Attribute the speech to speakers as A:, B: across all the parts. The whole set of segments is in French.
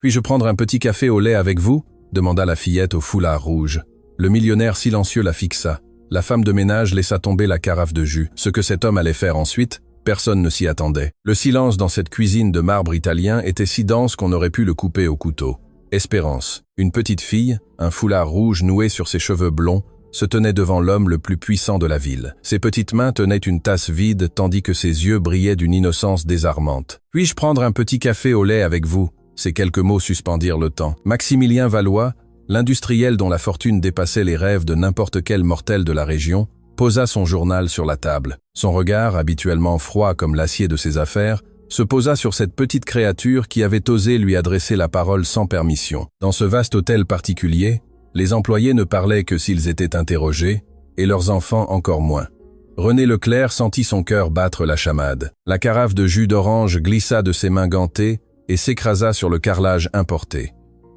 A: Puis-je prendre un petit café au lait avec vous » demanda la fillette au foulard rouge. Le millionnaire silencieux la fixa. La femme de ménage laissa tomber la carafe de jus. Ce que cet homme allait faire ensuite, personne ne s'y attendait. Le silence dans cette cuisine de marbre italien était si dense qu'on aurait pu le couper au couteau. Espérance, une petite fille, un foulard rouge noué sur ses cheveux blonds, se tenait devant l'homme le plus puissant de la ville. Ses petites mains tenaient une tasse vide tandis que ses yeux brillaient d'une innocence désarmante. « Puis-je prendre un petit café au lait avec vous ?» Ces quelques mots suspendirent le temps. Maximilien Valois, l'industriel dont la fortune dépassait les rêves de n'importe quel mortel de la région, posa son journal sur la table. Son regard, habituellement froid comme l'acier de ses affaires, se posa sur cette petite créature qui avait osé lui adresser la parole sans permission. Dans ce vaste hôtel particulier, les employés ne parlaient que s'ils étaient interrogés, et leurs enfants encore moins. René Leclerc sentit son cœur battre la chamade. La carafe de jus d'orange glissa de ses mains gantées et s'écrasa sur le carrelage importé.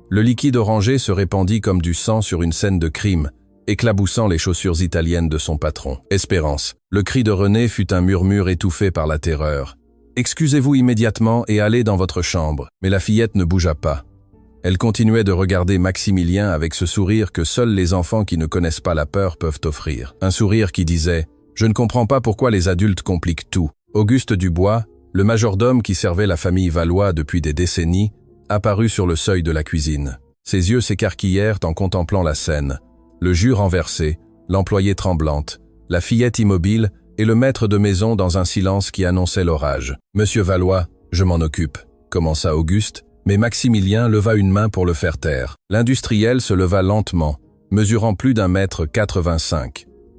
A: Le liquide orangé se répandit comme du sang sur une scène de crime, éclaboussant les chaussures italiennes de son patron. Espérance. Le cri de René fut un murmure étouffé par la terreur. « Excusez-vous immédiatement et allez dans votre chambre. » Mais la fillette ne bougea pas. Elle continuait de regarder Maximilien avec ce sourire que seuls les enfants qui ne connaissent pas la peur peuvent offrir. Un sourire qui disait « Je ne comprends pas pourquoi les adultes compliquent tout. » Auguste Dubois, le majordome qui servait la famille Valois depuis des décennies, apparut sur le seuil de la cuisine. Ses yeux s'écarquillèrent en contemplant la scène. Le jus renversé, l'employée tremblante, la fillette immobile et le maître de maison dans un silence qui annonçait l'orage. « Monsieur Valois, je m'en occupe », commença Auguste, mais Maximilien leva une main pour le faire taire. L'industriel se leva lentement, mesurant plus d'1,85 m,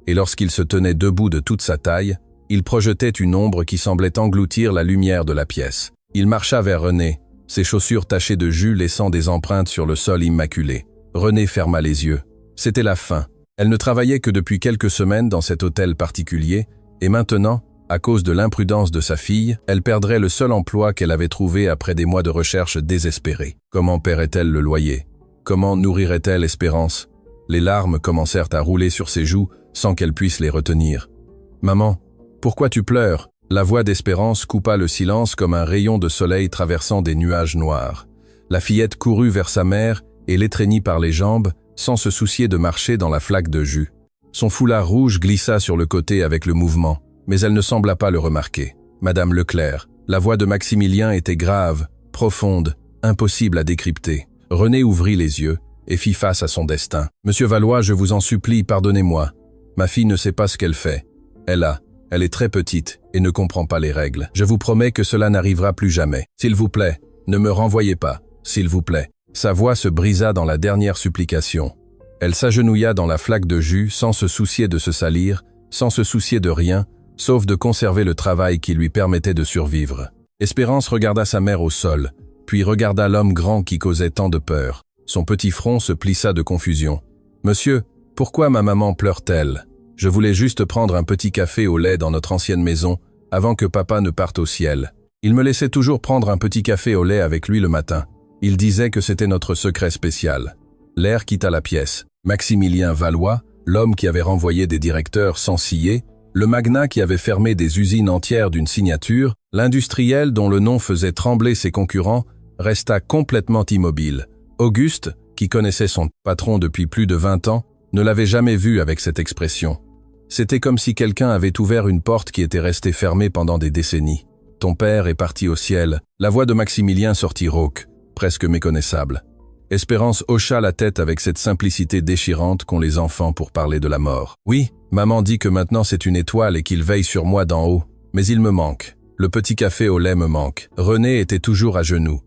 A: et lorsqu'il se tenait debout de toute sa taille, il projetait une ombre qui semblait engloutir la lumière de la pièce. Il marcha vers René, ses chaussures tachées de jus laissant des empreintes sur le sol immaculé. René ferma les yeux. C'était la fin. Elle ne travaillait que depuis quelques semaines dans cet hôtel particulier, et maintenant, à cause de l'imprudence de sa fille, elle perdrait le seul emploi qu'elle avait trouvé après des mois de recherche désespérée. Comment paierait-elle le loyer? Comment nourrirait-elle Espérance? Les larmes commencèrent à rouler sur ses joues sans qu'elle puisse les retenir. « Maman, pourquoi tu pleures ?» La voix d'Espérance coupa le silence comme un rayon de soleil traversant des nuages noirs. La fillette courut vers sa mère et l'étreignit par les jambes, sans se soucier de marcher dans la flaque de jus. Son foulard rouge glissa sur le côté avec le mouvement, mais elle ne sembla pas le remarquer. Madame Leclerc, la voix de Maximilien était grave, profonde, impossible à décrypter. René ouvrit les yeux et fit face à son destin. « Monsieur Valois, je vous en supplie, pardonnez-moi. Ma fille ne sait pas ce qu'elle fait. Elle est très petite et ne comprend pas les règles. Je vous promets que cela n'arrivera plus jamais. S'il vous plaît, ne me renvoyez pas, s'il vous plaît. » Sa voix se brisa dans la dernière supplication. Elle s'agenouilla dans la flaque de jus sans se soucier de se salir, sans se soucier de rien, sauf de conserver le travail qui lui permettait de survivre. Espérance regarda sa mère au sol, puis regarda l'homme grand qui causait tant de peur. Son petit front se plissa de confusion. « Monsieur, pourquoi ma maman pleure-t-elle ? Je voulais juste prendre un petit café au lait dans notre ancienne maison, avant que papa ne parte au ciel. Il me laissait toujours prendre un petit café au lait avec lui le matin. Il disait que c'était notre secret spécial. » L'air quitta la pièce. Maximilien Valois, l'homme qui avait renvoyé des directeurs sans scier, le magnat qui avait fermé des usines entières d'une signature, l'industriel dont le nom faisait trembler ses concurrents, resta complètement immobile. Auguste, qui connaissait son patron depuis plus de 20 ans, ne l'avait jamais vu avec cette expression. C'était comme si quelqu'un avait ouvert une porte qui était restée fermée pendant des décennies. « Ton père est parti au ciel ». La voix de Maximilien sortit rauque, presque méconnaissable. Espérance hocha la tête avec cette simplicité déchirante qu'ont les enfants pour parler de la mort. « Oui, maman dit que maintenant c'est une étoile et qu'il veille sur moi d'en haut. Mais il me manque. Le petit café au lait me manque. » René était toujours à genoux.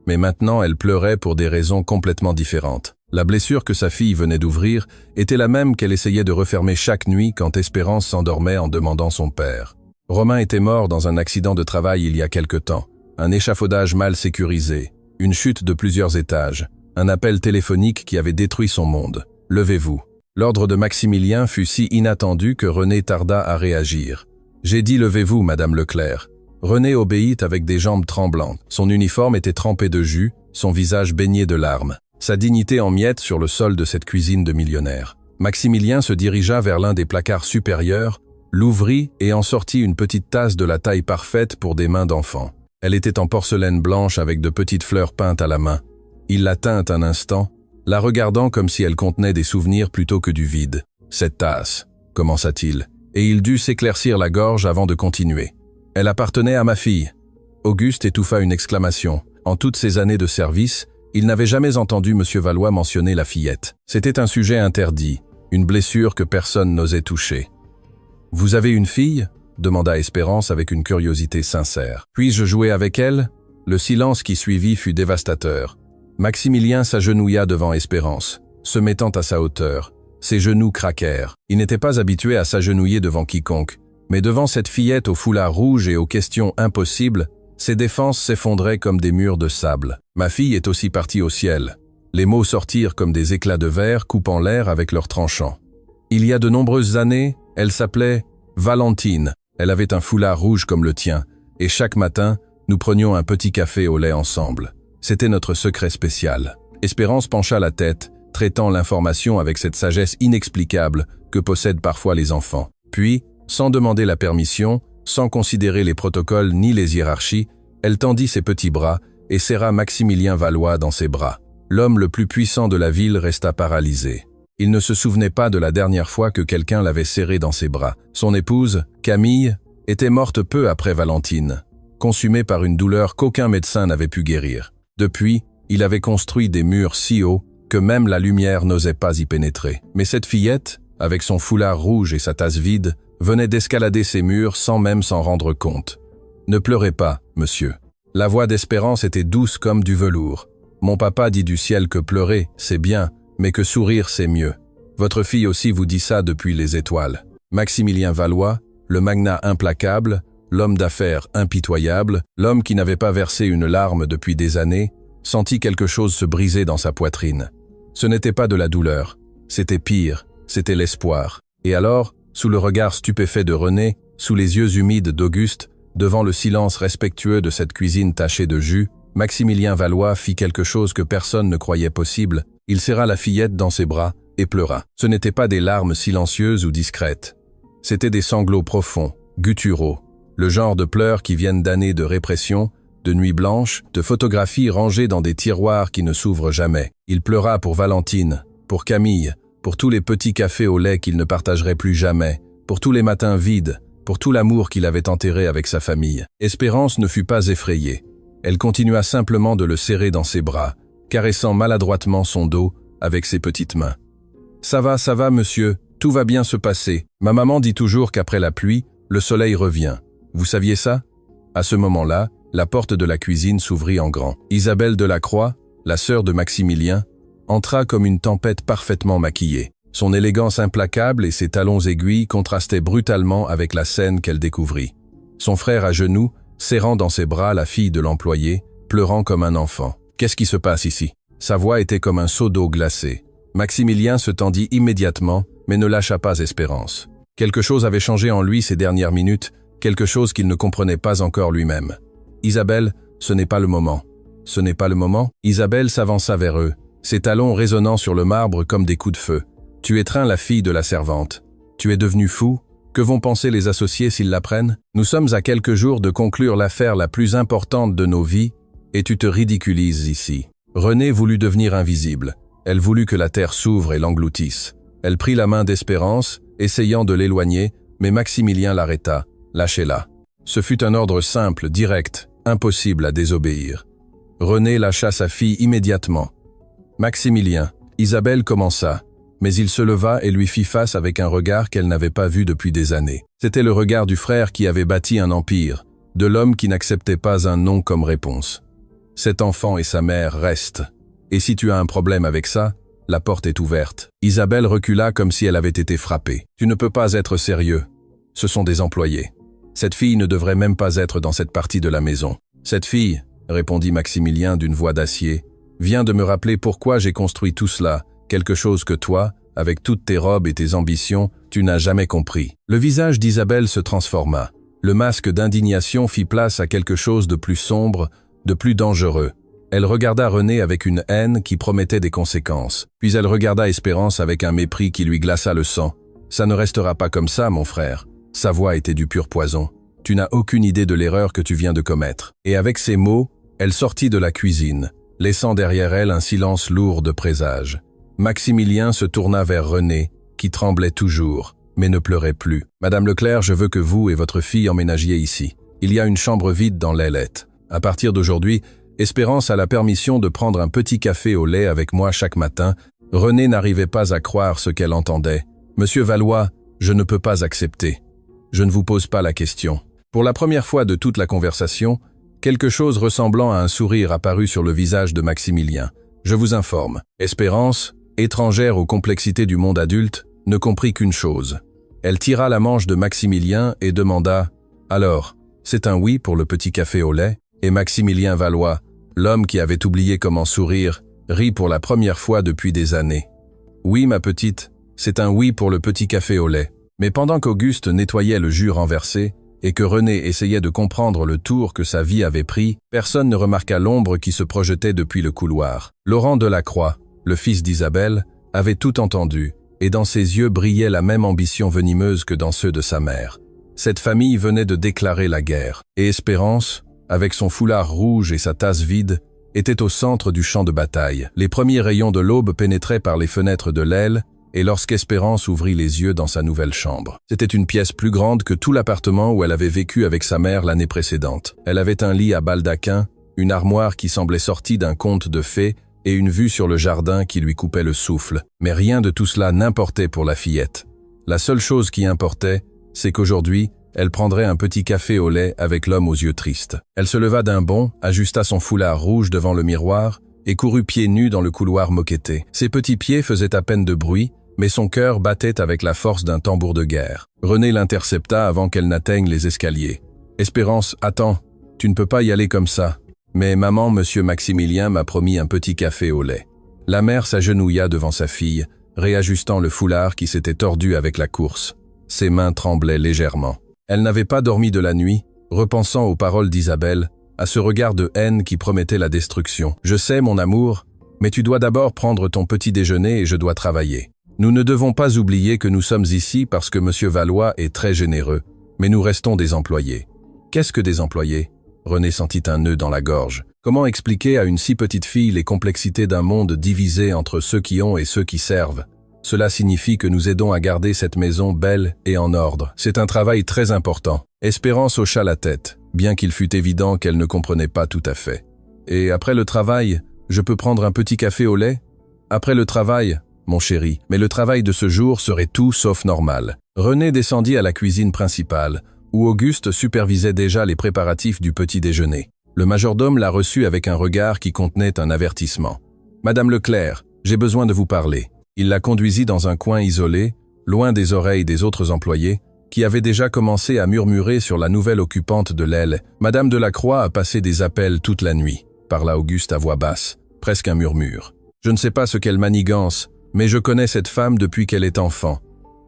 A: Mais maintenant elle pleurait pour des raisons complètement différentes. La blessure que sa fille venait d'ouvrir était la même qu'elle essayait de refermer chaque nuit quand Espérance s'endormait en demandant son père. Romain était mort dans un accident de travail il y a quelque temps. Un échafaudage mal sécurisé, une chute de plusieurs étages, un appel téléphonique qui avait détruit son monde. « Levez-vous ». L'ordre de Maximilien fut si inattendu que René tarda à réagir. « J'ai dit levez-vous, Madame Leclerc ». René obéit avec des jambes tremblantes. Son uniforme était trempé de jus, son visage baigné de larmes. Sa dignité en miettes sur le sol de cette cuisine de millionnaire. Maximilien se dirigea vers l'un des placards supérieurs, l'ouvrit et en sortit une petite tasse de la taille parfaite pour des mains d'enfant. Elle était en porcelaine blanche avec de petites fleurs peintes à la main. Il la tint un instant, la regardant comme si elle contenait des souvenirs plutôt que du vide. « Cette tasse, commença-t-il, et il dut s'éclaircir la gorge avant de continuer. Elle appartenait à ma fille. » Auguste étouffa une exclamation. En toutes ces années de service, il n'avait jamais entendu M. Valois mentionner la fillette. C'était un sujet interdit, une blessure que personne n'osait toucher. « Vous avez une fille ?» demanda Espérance avec une curiosité sincère. « Puis-je jouer avec elle ?» Le silence qui suivit fut dévastateur. Maximilien s'agenouilla devant Espérance, se mettant à sa hauteur. Ses genoux craquèrent. Il n'était pas habitué à s'agenouiller devant quiconque, mais devant cette fillette au foulard rouge et aux questions impossibles, ses défenses s'effondraient comme des murs de sable. « Ma fille est aussi partie au ciel. » Les mots sortirent comme des éclats de verre coupant l'air avec leurs tranchants. Il y a de nombreuses années, elle s'appelait Valentine. Elle avait un foulard rouge comme le tien, et chaque matin, nous prenions un petit café au lait ensemble. C'était notre secret spécial. Espérance pencha la tête, traitant l'information avec cette sagesse inexplicable que possèdent parfois les enfants. Puis, sans demander la permission, sans considérer les protocoles ni les hiérarchies, elle tendit ses petits bras et serra Maximilien Valois dans ses bras. L'homme le plus puissant de la ville resta paralysé. Il ne se souvenait pas de la dernière fois que quelqu'un l'avait serré dans ses bras. Son épouse, Camille, était morte peu après Valentine, consumée par une douleur qu'aucun médecin n'avait pu guérir. Depuis, il avait construit des murs si hauts que même la lumière n'osait pas y pénétrer. Mais cette fillette, avec son foulard rouge et sa tasse vide, venait d'escalader ces murs sans même s'en rendre compte. « Ne pleurez pas, monsieur. » La voix d'Espérance était douce comme du velours. « Mon papa dit du ciel que pleurer, c'est bien, mais que sourire, c'est mieux. Votre fille aussi vous dit ça depuis les étoiles. » Maximilien Valois, le magnat implacable, l'homme d'affaires impitoyable, l'homme qui n'avait pas versé une larme depuis des années, sentit quelque chose se briser dans sa poitrine. Ce n'était pas de la douleur, c'était pire, c'était l'espoir. Et alors, sous le regard stupéfait de René, sous les yeux humides d'Auguste, devant le silence respectueux de cette cuisine tachée de jus, Maximilien Valois fit quelque chose que personne ne croyait possible. Il serra la fillette dans ses bras et pleura. Ce n'étaient pas des larmes silencieuses ou discrètes. C'étaient des sanglots profonds, gutturaux, le genre de pleurs qui viennent d'années de répression, de nuits blanches, de photographies rangées dans des tiroirs qui ne s'ouvrent jamais. Il pleura pour Valentine, pour Camille, pour tous les petits cafés au lait qu'il ne partagerait plus jamais, pour tous les matins vides, pour tout l'amour qu'il avait enterré avec sa famille. Espérance ne fut pas effrayée. Elle continua simplement de le serrer dans ses bras, caressant maladroitement son dos avec ses petites mains. « Ça va, monsieur, tout va bien se passer. Ma maman dit toujours qu'après la pluie, le soleil revient. Vous saviez ça ?» À ce moment-là, la porte de la cuisine s'ouvrit en grand. Isabelle Delacroix, la sœur de Maximilien, entra comme une tempête parfaitement maquillée. Son élégance implacable et ses talons aiguilles contrastaient brutalement avec la scène qu'elle découvrit. Son frère à genoux, serrant dans ses bras la fille de l'employé, pleurant comme un enfant. « Qu'est-ce qui se passe ici ?» Sa voix était comme un seau d'eau glacée. Maximilien se tendit immédiatement, mais ne lâcha pas Espérance. Quelque chose avait changé en lui ces dernières minutes, quelque chose qu'il ne comprenait pas encore lui-même. « Isabelle, ce n'est pas le moment. » « Ce n'est pas le moment ?» Isabelle s'avança vers eux, ses talons résonnant sur le marbre comme des coups de feu. « Tu étreins la fille de la servante. Tu es devenu fou? Que vont penser les associés s'ils l'apprennent? Nous sommes à quelques jours de conclure l'affaire la plus importante de nos vies, et tu te ridiculises ici. » Renée voulut devenir invisible. Elle voulut que la terre s'ouvre et l'engloutisse. Elle prit la main d'Espérance, essayant de l'éloigner, mais Maximilien l'arrêta. « Lâchez-la. » Ce fut un ordre simple, direct, impossible à désobéir. Renée lâcha sa fille immédiatement. « Maximilien !» Isabelle commença, mais il se leva et lui fit face avec un regard qu'elle n'avait pas vu depuis des années. C'était le regard du frère qui avait bâti un empire, de l'homme qui n'acceptait pas un non comme réponse. « Cet enfant et sa mère restent. Et si tu as un problème avec ça, la porte est ouverte. » Isabelle recula comme si elle avait été frappée. « Tu ne peux pas être sérieux. Ce sont des employés. Cette fille ne devrait même pas être dans cette partie de la maison. » Cette fille, répondit Maximilien d'une voix d'acier, vient de me rappeler pourquoi j'ai construit tout cela, quelque chose que toi, avec toutes tes robes et tes ambitions, tu n'as jamais compris. Le visage d'Isabelle se transforma. Le masque d'indignation fit place à quelque chose de plus sombre, de plus dangereux. Elle regarda René avec une haine qui promettait des conséquences. Puis elle regarda Espérance avec un mépris qui lui glaça le sang. « Ça ne restera pas comme ça, mon frère. » Sa voix était du pur poison. « Tu n'as aucune idée de l'erreur que tu viens de commettre. » Et avec ces mots, elle sortit de la cuisine. laissant derrière elle un silence lourd de présage. Maximilien se tourna vers René, qui tremblait toujours, mais ne pleurait plus. « Madame Leclerc, je veux que vous et votre fille emménagiez ici. Il y a une chambre vide dans l'ailette. À partir d'aujourd'hui, Espérance a la permission de prendre un petit café au lait avec moi chaque matin. » René n'arrivait pas à croire ce qu'elle entendait. « Monsieur Valois, je ne peux pas accepter. Je ne vous pose pas la question. » Pour la première fois de toute la conversation, quelque chose ressemblant à un sourire apparut sur le visage de Maximilien. « Je vous informe. » Espérance, étrangère aux complexités du monde adulte, ne comprit qu'une chose. Elle tira la manche de Maximilien et demanda « Alors, c'est un oui pour le petit café au lait ?» Et Maximilien Valois, l'homme qui avait oublié comment sourire, rit pour la première fois depuis des années. « Oui, ma petite, c'est un oui pour le petit café au lait. » Mais pendant qu'Auguste nettoyait le jus renversé et que René essayait de comprendre le tour que sa vie avait pris, personne ne remarqua l'ombre qui se projetait depuis le couloir. Laurent Delacroix, le fils d'Isabelle, avait tout entendu, et dans ses yeux brillait la même ambition venimeuse que dans ceux de sa mère. Cette famille venait de déclarer la guerre, et Espérance, avec son foulard rouge et sa tasse vide, était au centre du champ de bataille. Les premiers rayons de l'aube pénétraient par les fenêtres de l'aile, et lorsqu'Espérance ouvrit les yeux dans sa nouvelle chambre. C'était une pièce plus grande que tout l'appartement où elle avait vécu avec sa mère l'année précédente. Elle avait un lit à baldaquin, une armoire qui semblait sortie d'un conte de fées et une vue sur le jardin qui lui coupait le souffle. Mais rien de tout cela n'importait pour la fillette. La seule chose qui importait, c'est qu'aujourd'hui, elle prendrait un petit café au lait avec l'homme aux yeux tristes. Elle se leva d'un bond, ajusta son foulard rouge devant le miroir et courut pieds nus dans le couloir moquetté. Ses petits pieds faisaient à peine de bruit, mais son cœur battait avec la force d'un tambour de guerre. René l'intercepta avant qu'elle n'atteigne les escaliers. « Espérance, attends, tu ne peux pas y aller comme ça. Mais maman, monsieur Maximilien m'a promis un petit café au lait. » La mère s'agenouilla devant sa fille, réajustant le foulard qui s'était tordu avec la course. Ses mains tremblaient légèrement. Elle n'avait pas dormi de la nuit, repensant aux paroles d'Isabelle, à ce regard de haine qui promettait la destruction. « Je sais, mon amour, mais tu dois d'abord prendre ton petit déjeuner et je dois travailler. Nous ne devons pas oublier que nous sommes ici parce que monsieur Valois est très généreux, mais nous restons des employés. » « Qu'est-ce que des employés ?» René sentit un nœud dans la gorge. Comment expliquer à une si petite fille les complexités d'un monde divisé entre ceux qui ont et ceux qui servent? Cela signifie que nous aidons à garder cette maison belle et en ordre. C'est un travail très important. Espérance hocha la tête, bien qu'il fût évident qu'elle ne comprenait pas tout à fait. « Et après le travail, je peux prendre un petit café au lait ? » « Après le travail, mon chéri, mais le travail de ce jour serait tout sauf normal. » René descendit à la cuisine principale, où Auguste supervisait déjà les préparatifs du petit déjeuner. Le majordome la reçut avec un regard qui contenait un avertissement. « Madame Leclerc, j'ai besoin de vous parler. » Il la conduisit dans un coin isolé, loin des oreilles des autres employés, qui avaient déjà commencé à murmurer sur la nouvelle occupante de l'aile. « Madame Delacroix a passé des appels toute la nuit, » parla Auguste à voix basse, presque un murmure. « Je ne sais pas ce qu'elle manigance, mais je connais cette femme depuis qu'elle est enfant.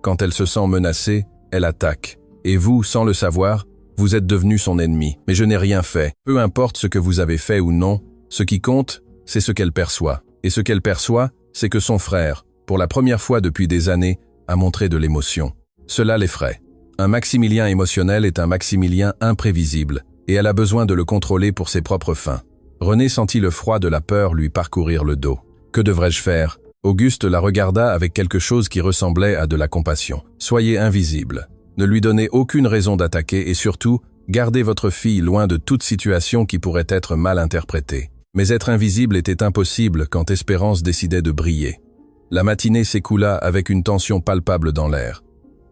A: Quand elle se sent menacée, elle attaque. Et vous, sans le savoir, vous êtes devenu son ennemi. Mais je n'ai rien fait. Peu importe ce que vous avez fait ou non, ce qui compte, c'est ce qu'elle perçoit. Et ce qu'elle perçoit, c'est que son frère, pour la première fois depuis des années, a montré de l'émotion. Cela l'effraie. Un Maximilien émotionnel est un Maximilien imprévisible, et elle a besoin de le contrôler pour ses propres fins. » René sentit le froid de la peur lui parcourir le dos. « Que devrais-je faire ?» Auguste la regarda avec quelque chose qui ressemblait à de la compassion. « Soyez invisible. Ne lui donnez aucune raison d'attaquer et surtout, gardez votre fille loin de toute situation qui pourrait être mal interprétée. » Mais être invisible était impossible quand Espérance décidait de briller. La matinée s'écoula avec une tension palpable dans l'air.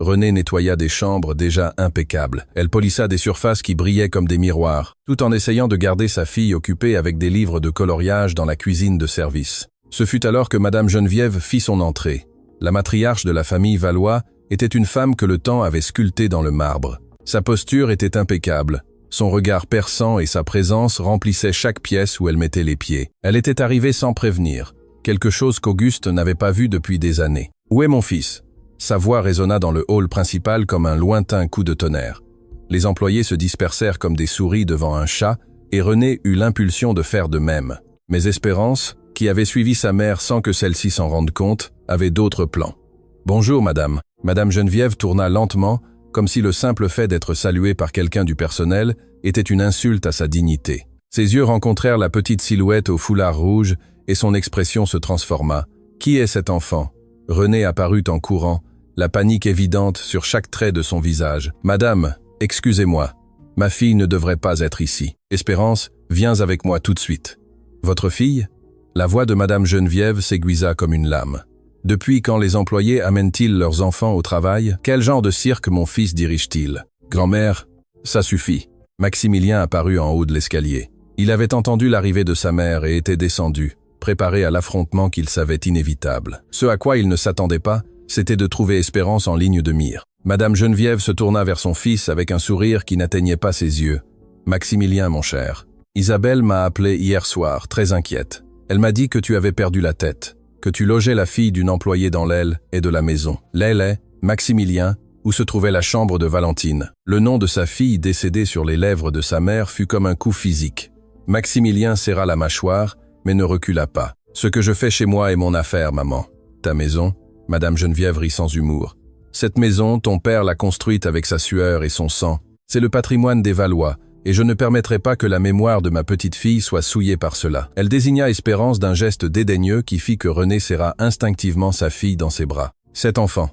A: René nettoya des chambres déjà impeccables. Elle polissa des surfaces qui brillaient comme des miroirs, tout en essayant de garder sa fille occupée avec des livres de coloriage dans la cuisine de service. Ce fut alors que Madame Geneviève fit son entrée. La matriarche de la famille Valois était une femme que le temps avait sculptée dans le marbre. Sa posture était impeccable, son regard perçant et sa présence remplissaient chaque pièce où elle mettait les pieds. Elle était arrivée sans prévenir, quelque chose qu'Auguste n'avait pas vu depuis des années. « Où est mon fils ?» Sa voix résonna dans le hall principal comme un lointain coup de tonnerre. Les employés se dispersèrent comme des souris devant un chat, et René eut l'impulsion de faire de même. Mais Espérance, qui avait suivi sa mère sans que celle-ci s'en rende compte, avait d'autres plans. « Bonjour, madame. » Madame Geneviève tourna lentement, comme si le simple fait d'être saluée par quelqu'un du personnel était une insulte à sa dignité. Ses yeux rencontrèrent la petite silhouette au foulard rouge et son expression se transforma. « Qui est cet enfant ?» René apparut en courant, la panique évidente sur chaque trait de son visage. « Madame, excusez-moi, ma fille ne devrait pas être ici. Espérance, viens avec moi tout de suite. » « Votre fille ?» La voix de Madame Geneviève s'aiguisa comme une lame. « Depuis quand les employés amènent-ils leurs enfants au travail? Quel genre de cirque mon fils dirige-t-il? Grand-mère, ça suffit. » Maximilien apparut en haut de l'escalier. Il avait entendu l'arrivée de sa mère et était descendu, préparé à l'affrontement qu'il savait inévitable. Ce à quoi il ne s'attendait pas, c'était de trouver Espérance en ligne de mire. Madame Geneviève se tourna vers son fils avec un sourire qui n'atteignait pas ses yeux. « Maximilien, mon cher, Isabelle m'a appelé hier soir, très inquiète. Elle m'a dit que tu avais perdu la tête, que tu logeais la fille d'une employée dans l'aile et de la maison. L'aile est, Maximilien, où se trouvait la chambre de Valentine. » Le nom de sa fille décédée sur les lèvres de sa mère fut comme un coup physique. Maximilien serra la mâchoire, mais ne recula pas. « Ce que je fais chez moi est mon affaire, maman. Ta maison ?» Madame Geneviève rit sans humour. « Cette maison, ton père l'a construite avec sa sueur et son sang. C'est le patrimoine des Valois, et je ne permettrai pas que la mémoire de ma petite fille soit souillée par cela. » Elle désigna Espérance d'un geste dédaigneux qui fit que René serra instinctivement sa fille dans ses bras. Cet enfant.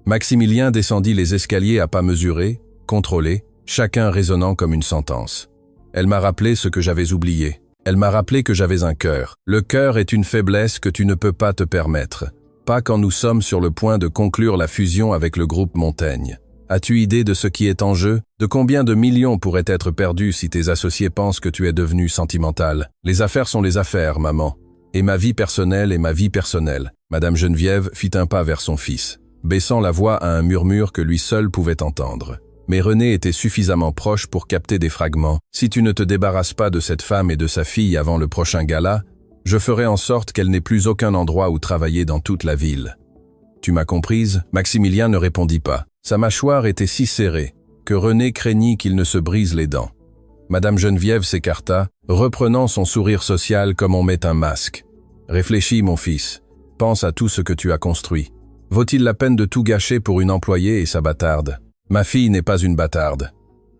A: Maximilien descendit les escaliers à pas mesurés, contrôlés, chacun résonnant comme une sentence. Elle m'a rappelé ce que j'avais oublié. Elle m'a rappelé que j'avais un cœur. Le cœur est une faiblesse que tu ne peux pas te permettre. Pas quand nous sommes sur le point de conclure la fusion avec le groupe Montaigne. As-tu idée de ce qui est en jeu? De combien de millions pourraient être perdus si tes associés pensent que tu es devenu sentimental? Les affaires sont les affaires, maman. Et ma vie personnelle est ma vie personnelle. Madame Geneviève fit un pas vers son fils, baissant la voix à un murmure que lui seul pouvait entendre. Mais René était suffisamment proche pour capter des fragments. « Si tu ne te débarrasses pas de cette femme et de sa fille avant le prochain gala, je ferai en sorte qu'elle n'ait plus aucun endroit où travailler dans toute la ville. » « Tu m'as comprise ?» Maximilien ne répondit pas. Sa mâchoire était si serrée que René craignit qu'il ne se brise les dents. Madame Geneviève s'écarta, reprenant son sourire social comme on met un masque. « Réfléchis, mon fils. Pense à tout ce que tu as construit. Vaut-il la peine de tout gâcher pour une employée et sa bâtarde? Ma fille n'est pas une bâtarde. »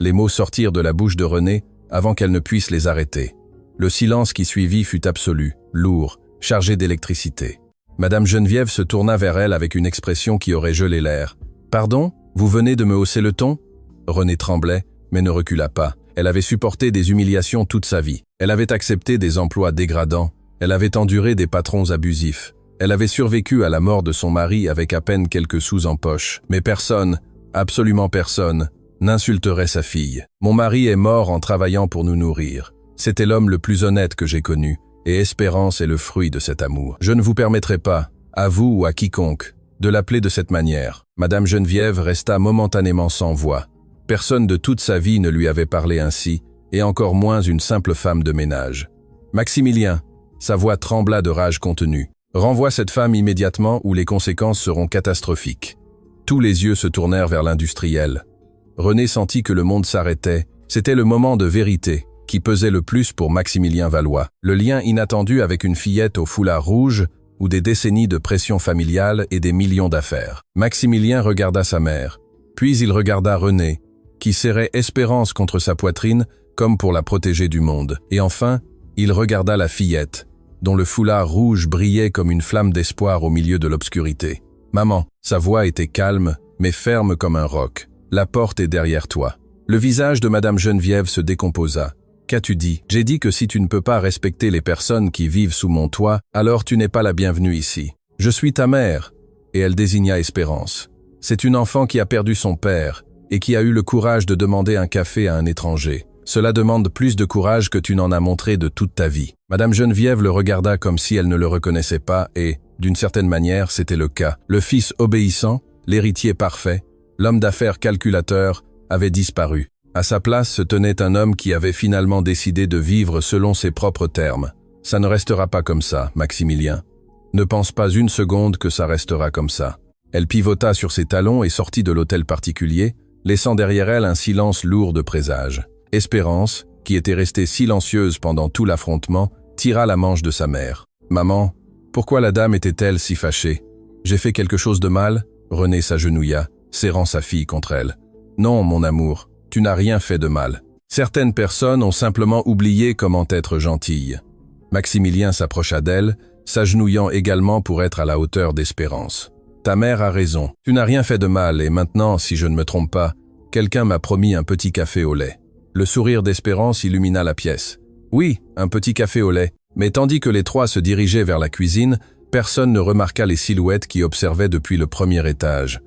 A: Les mots sortirent de la bouche de René avant qu'elle ne puisse les arrêter. Le silence qui suivit fut absolu, lourd, chargé d'électricité. Madame Geneviève se tourna vers elle avec une expression qui aurait gelé l'air. « Pardon? Vous venez de me hausser le ton ?» René tremblait, mais ne recula pas. Elle avait supporté des humiliations toute sa vie. Elle avait accepté des emplois dégradants. Elle avait enduré des patrons abusifs. Elle avait survécu à la mort de son mari avec à peine quelques sous en poche. Mais personne, absolument personne, n'insulterait sa fille. Mon mari est mort en travaillant pour nous nourrir. C'était l'homme le plus honnête que j'ai connu. Et Espérance est le fruit de cet amour. Je ne vous permettrai pas, à vous ou à quiconque, de l'appeler de cette manière. » Madame Geneviève resta momentanément sans voix. Personne de toute sa vie ne lui avait parlé ainsi, et encore moins une simple femme de ménage. « Maximilien !» Sa voix trembla de rage contenue. « Renvoie cette femme immédiatement ou les conséquences seront catastrophiques. » Tous les yeux se tournèrent vers l'industriel. René sentit que le monde s'arrêtait. C'était le moment de vérité qui pesait le plus pour Maximilien Valois. Le lien inattendu avec une fillette au foulard rouge ou des décennies de pression familiale et des millions d'affaires. Maximilien regarda sa mère, puis il regarda René, qui serrait Espérance contre sa poitrine comme pour la protéger du monde. Et enfin, il regarda la fillette, dont le foulard rouge brillait comme une flamme d'espoir au milieu de l'obscurité. « Maman !» Sa voix était calme, mais ferme comme un roc. « La porte est derrière toi. » Le visage de Madame Geneviève se décomposa. Qu'as-tu dit? J'ai dit que si tu ne peux pas respecter les personnes qui vivent sous mon toit, alors tu n'es pas la bienvenue ici. Je suis ta mère. Et elle désigna Espérance. C'est une enfant qui a perdu son père et qui a eu le courage de demander un café à un étranger. Cela demande plus de courage que tu n'en as montré de toute ta vie. Madame Geneviève le regarda comme si elle ne le reconnaissait pas et, d'une certaine manière, c'était le cas. Le fils obéissant, l'héritier parfait, l'homme d'affaires calculateur, avait disparu. À sa place se tenait un homme qui avait finalement décidé de vivre selon ses propres termes. Ça ne restera pas comme ça, Maximilien. Ne pense pas une seconde que ça restera comme ça. Elle pivota sur ses talons et sortit de l'hôtel particulier, laissant derrière elle un silence lourd de présage. Espérance, qui était restée silencieuse pendant tout l'affrontement, tira la manche de sa mère. « Maman, pourquoi la dame était-elle si fâchée? J'ai fait quelque chose de mal ?» René s'agenouilla, serrant sa fille contre elle. « Non, mon amour. Tu n'as rien fait de mal. Certaines personnes ont simplement oublié comment être gentilles. Maximilien s'approcha d'elle, s'agenouillant également pour être à la hauteur d'Espérance. Ta mère a raison. Tu n'as rien fait de mal et maintenant, si je ne me trompe pas, quelqu'un m'a promis un petit café au lait. Le sourire d'Espérance illumina la pièce. Oui, un petit café au lait. Mais tandis que les trois se dirigeaient vers la cuisine, personne ne remarqua les silhouettes qui observaient depuis le premier étage.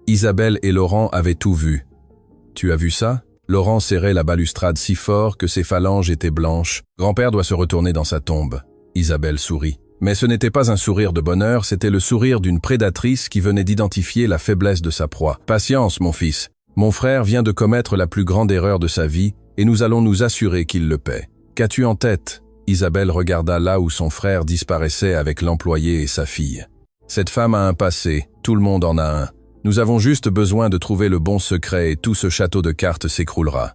A: Isabelle et Laurent avaient tout vu. Tu as vu ça? Laurent serrait la balustrade si fort que ses phalanges étaient blanches. Grand-père doit se retourner dans sa tombe. Isabelle sourit. Mais ce n'était pas un sourire de bonheur, c'était le sourire d'une prédatrice qui venait d'identifier la faiblesse de sa proie. Patience, mon fils. Mon frère vient de commettre la plus grande erreur de sa vie et nous allons nous assurer qu'il le paie. Qu'as-tu en tête? Isabelle regarda là où son frère disparaissait avec l'employé et sa fille. Cette femme a un passé, tout le monde en a un. Nous avons juste besoin de trouver le bon secret et tout ce château de cartes s'écroulera.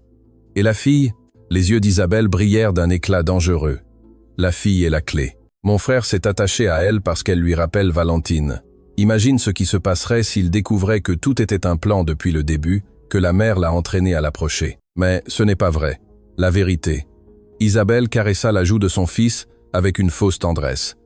A: Et la fille? Les yeux d'Isabelle brillèrent d'un éclat dangereux. La fille est la clé. Mon frère s'est attaché à elle parce qu'elle lui rappelle Valentine. Imagine ce qui se passerait s'il découvrait que tout était un plan depuis le début, que la mère l'a entraîné à l'approcher. Mais ce n'est pas vrai. La vérité. Isabelle caressa la joue de son fils avec une fausse tendresse.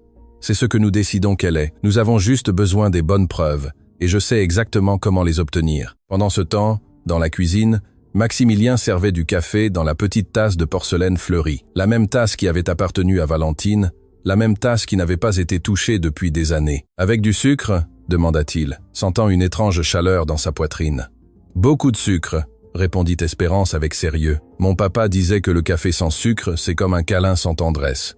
A: C'est ce que nous décidons qu'elle est. Nous avons juste besoin des bonnes preuves, et je sais exactement comment les obtenir. Pendant ce temps, dans la cuisine, Maximilien servait du café dans la petite tasse de porcelaine fleurie. La même tasse qui avait appartenu à Valentine, la même tasse qui n'avait pas été touchée depuis des années. « Avec du sucre ?» demanda-t-il, sentant une étrange chaleur dans sa poitrine. « Beaucoup de sucre », répondit Espérance avec sérieux. « Mon papa disait que le café sans sucre, c'est comme un câlin sans tendresse. »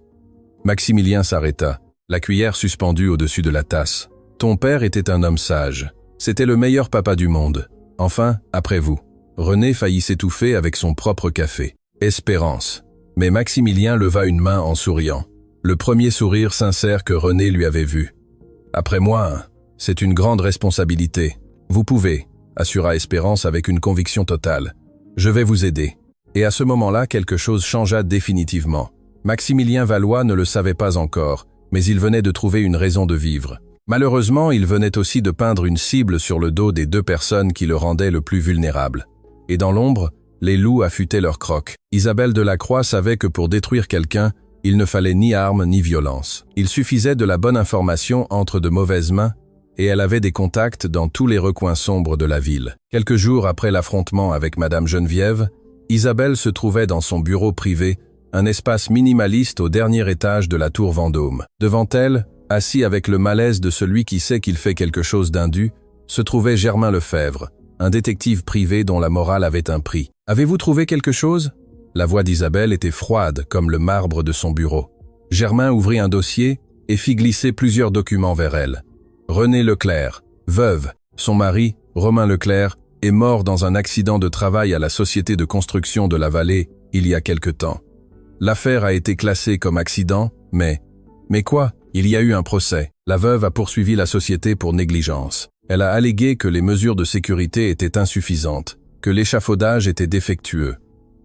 A: Maximilien s'arrêta, la cuillère suspendue au-dessus de la tasse. « Ton père était un homme sage. C'était le meilleur papa du monde. Enfin, après vous. » René faillit s'étouffer avec son propre café. Espérance. Mais Maximilien leva une main en souriant. Le premier sourire sincère que René lui avait vu. « Après moi, c'est une grande responsabilité. Vous pouvez, » assura Espérance avec une conviction totale. « Je vais vous aider. » Et à ce moment-là, quelque chose changea définitivement. Maximilien Valois ne le savait pas encore, mais il venait de trouver une raison de vivre. Malheureusement, il venait aussi de peindre une cible sur le dos des deux personnes qui le rendaient le plus vulnérable. Et dans l'ombre, les loups affûtaient leurs crocs. Isabelle Delacroix savait que pour détruire quelqu'un, il ne fallait ni armes ni violence. Il suffisait de la bonne information entre de mauvaises mains, et elle avait des contacts dans tous les recoins sombres de la ville. Quelques jours après l'affrontement avec Madame Geneviève, Isabelle se trouvait dans son bureau privé, un espace minimaliste au dernier étage de la tour Vendôme. Devant elle, assis avec le malaise de celui qui sait qu'il fait quelque chose d'indu, se trouvait Germain Lefebvre, un détective privé dont la morale avait un prix. « Avez-vous trouvé quelque chose ?» La voix d'Isabelle était froide comme le marbre de son bureau. Germain ouvrit un dossier et fit glisser plusieurs documents vers elle. Renée Leclerc, veuve, son mari, Romain Leclerc, est mort dans un accident de travail à la société de construction de la Vallée il y a quelque temps. L'affaire a été classée comme accident, mais quoi? Il y a eu un procès. La veuve a poursuivi la société pour négligence. Elle a allégué que les mesures de sécurité étaient insuffisantes, que l'échafaudage était défectueux.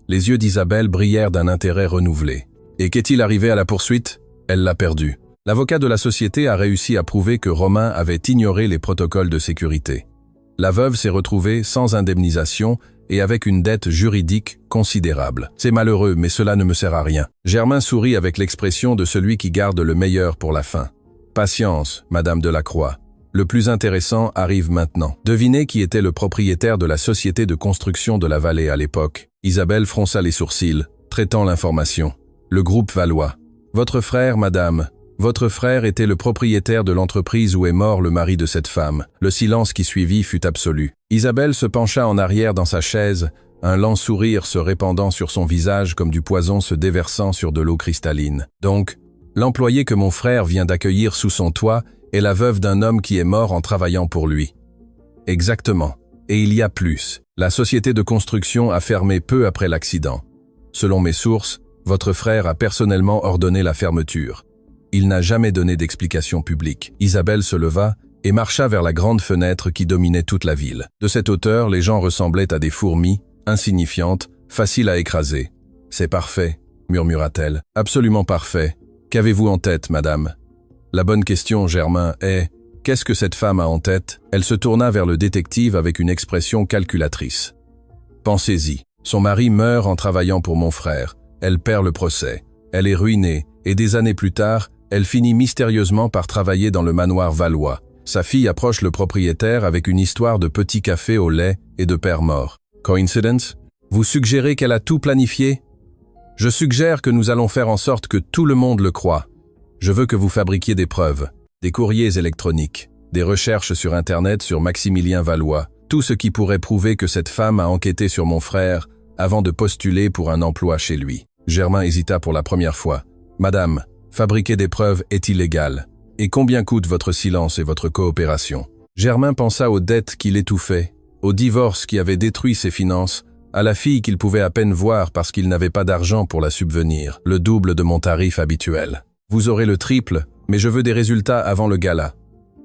A: Les yeux d'Isabelle brillèrent d'un intérêt renouvelé. Et qu'est-il arrivé à la poursuite? Elle l'a perdu. L'avocat de la société a réussi à prouver que Romain avait ignoré les protocoles de sécurité. La veuve s'est retrouvée sans indemnisation et avec une dette juridique considérable. C'est malheureux, mais cela ne me sert à rien. Germain sourit avec l'expression de celui qui garde le meilleur pour la fin. Patience, Madame Delacroix. Le plus intéressant arrive maintenant. Devinez qui était le propriétaire de la société de construction de la Vallée à l'époque. Isabelle fronça les sourcils, traitant l'information. Le groupe Valois. Votre frère, madame. Votre frère était le propriétaire de l'entreprise où est mort le mari de cette femme. Le silence qui suivit fut absolu. Isabelle se pencha en arrière dans sa chaise, un lent sourire se répandant sur son visage comme du poison se déversant sur de l'eau cristalline. Donc, l'employé que mon frère vient d'accueillir sous son toit est la veuve d'un homme qui est mort en travaillant pour lui. Exactement. Et il y a plus. La société de construction a fermé peu après l'accident. Selon mes sources, votre frère a personnellement ordonné la fermeture. Il n'a jamais donné d'explication publique. Isabelle se leva et marcha vers la grande fenêtre qui dominait toute la ville. De cette hauteur, les gens ressemblaient à des fourmis, insignifiantes, faciles à écraser. « C'est parfait », murmura-t-elle. « Absolument parfait. Qu'avez-vous en tête, madame ?» La bonne question, Germain, est « Qu'est-ce que cette femme a en tête ?» Elle se tourna vers le détective avec une expression calculatrice. « Pensez-y. Son mari meurt en travaillant pour mon frère. Elle perd le procès. Elle est ruinée, et des années plus tard, elle finit mystérieusement par travailler dans le manoir Valois. Sa fille approche le propriétaire avec une histoire de petit café au lait et de père mort. Coincidence? Vous suggérez qu'elle a tout planifié? Je suggère que nous allons faire en sorte que tout le monde le croie. Je veux que vous fabriquiez des preuves, des courriers électroniques, des recherches sur Internet sur Maximilien Valois, tout ce qui pourrait prouver que cette femme a enquêté sur mon frère avant de postuler pour un emploi chez lui. Germain hésita pour la première fois. Madame, fabriquer des preuves est illégal. Et combien coûte votre silence et votre coopération? Germain pensa aux dettes qu'il étouffait, au divorce qui avait détruit ses finances, à la fille qu'il pouvait à peine voir parce qu'il n'avait pas d'argent pour la subvenir, le double de mon tarif habituel. Vous aurez le triple, mais je veux des résultats avant le gala.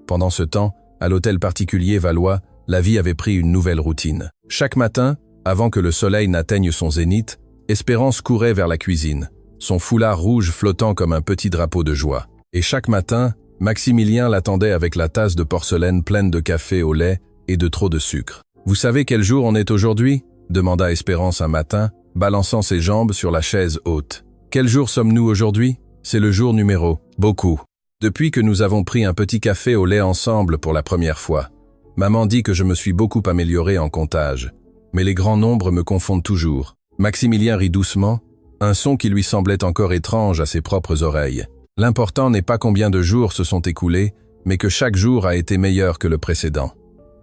A: Pendant ce temps, à l'hôtel particulier Valois, la vie avait pris une nouvelle routine. Chaque matin, avant que le soleil n'atteigne son zénith, Espérance courait vers la cuisine, son foulard rouge flottant comme un petit drapeau de joie. Et chaque matin, Maximilien l'attendait avec la tasse de porcelaine pleine de café au lait et de trop de sucre. « Vous savez quel jour on est aujourd'hui » demanda Espérance un matin, balançant ses jambes sur la chaise haute. « Quel jour sommes-nous aujourd'hui » C'est le jour numéro. Beaucoup. Depuis que nous avons pris un petit café au lait ensemble pour la première fois. Maman dit que je me suis beaucoup amélioré en comptage. Mais les grands nombres me confondent toujours. Maximilien rit doucement, un son qui lui semblait encore étrange à ses propres oreilles. L'important n'est pas combien de jours se sont écoulés, mais que chaque jour a été meilleur que le précédent.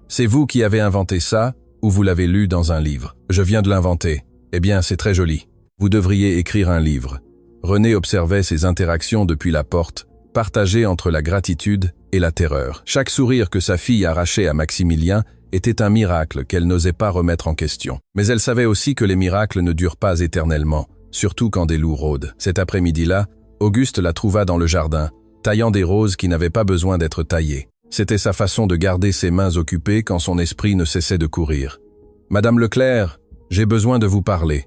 A: C'est vous qui avez inventé ça, ou vous l'avez lu dans un livre? Je viens de l'inventer. Eh bien, c'est très joli. Vous devriez écrire un livre. René observait ses interactions depuis la porte, partagées entre la gratitude et la terreur. Chaque sourire que sa fille arrachait à Maximilien était un miracle qu'elle n'osait pas remettre en question. Mais elle savait aussi que les miracles ne durent pas éternellement, surtout quand des loups rôdent. Cet après-midi-là, Auguste la trouva dans le jardin, taillant des roses qui n'avaient pas besoin d'être taillées. C'était sa façon de garder ses mains occupées quand son esprit ne cessait de courir. « Madame Leclerc, j'ai besoin de vous parler. »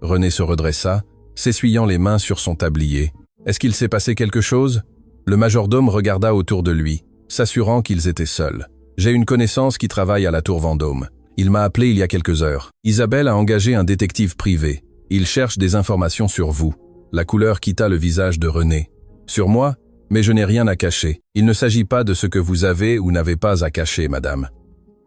A: René se redressa, s'essuyant les mains sur son tablier. « Est-ce qu'il s'est passé quelque chose ?» Le majordome regarda autour de lui, s'assurant qu'ils étaient seuls. « J'ai une connaissance qui travaille à la Tour Vendôme. Il m'a appelé il y a quelques heures. Isabelle a engagé un détective privé. Il cherche des informations sur vous. » La couleur quitta le visage de René. « Sur moi ? Mais je n'ai rien à cacher. Il ne s'agit pas de ce que vous avez ou n'avez pas à cacher, madame.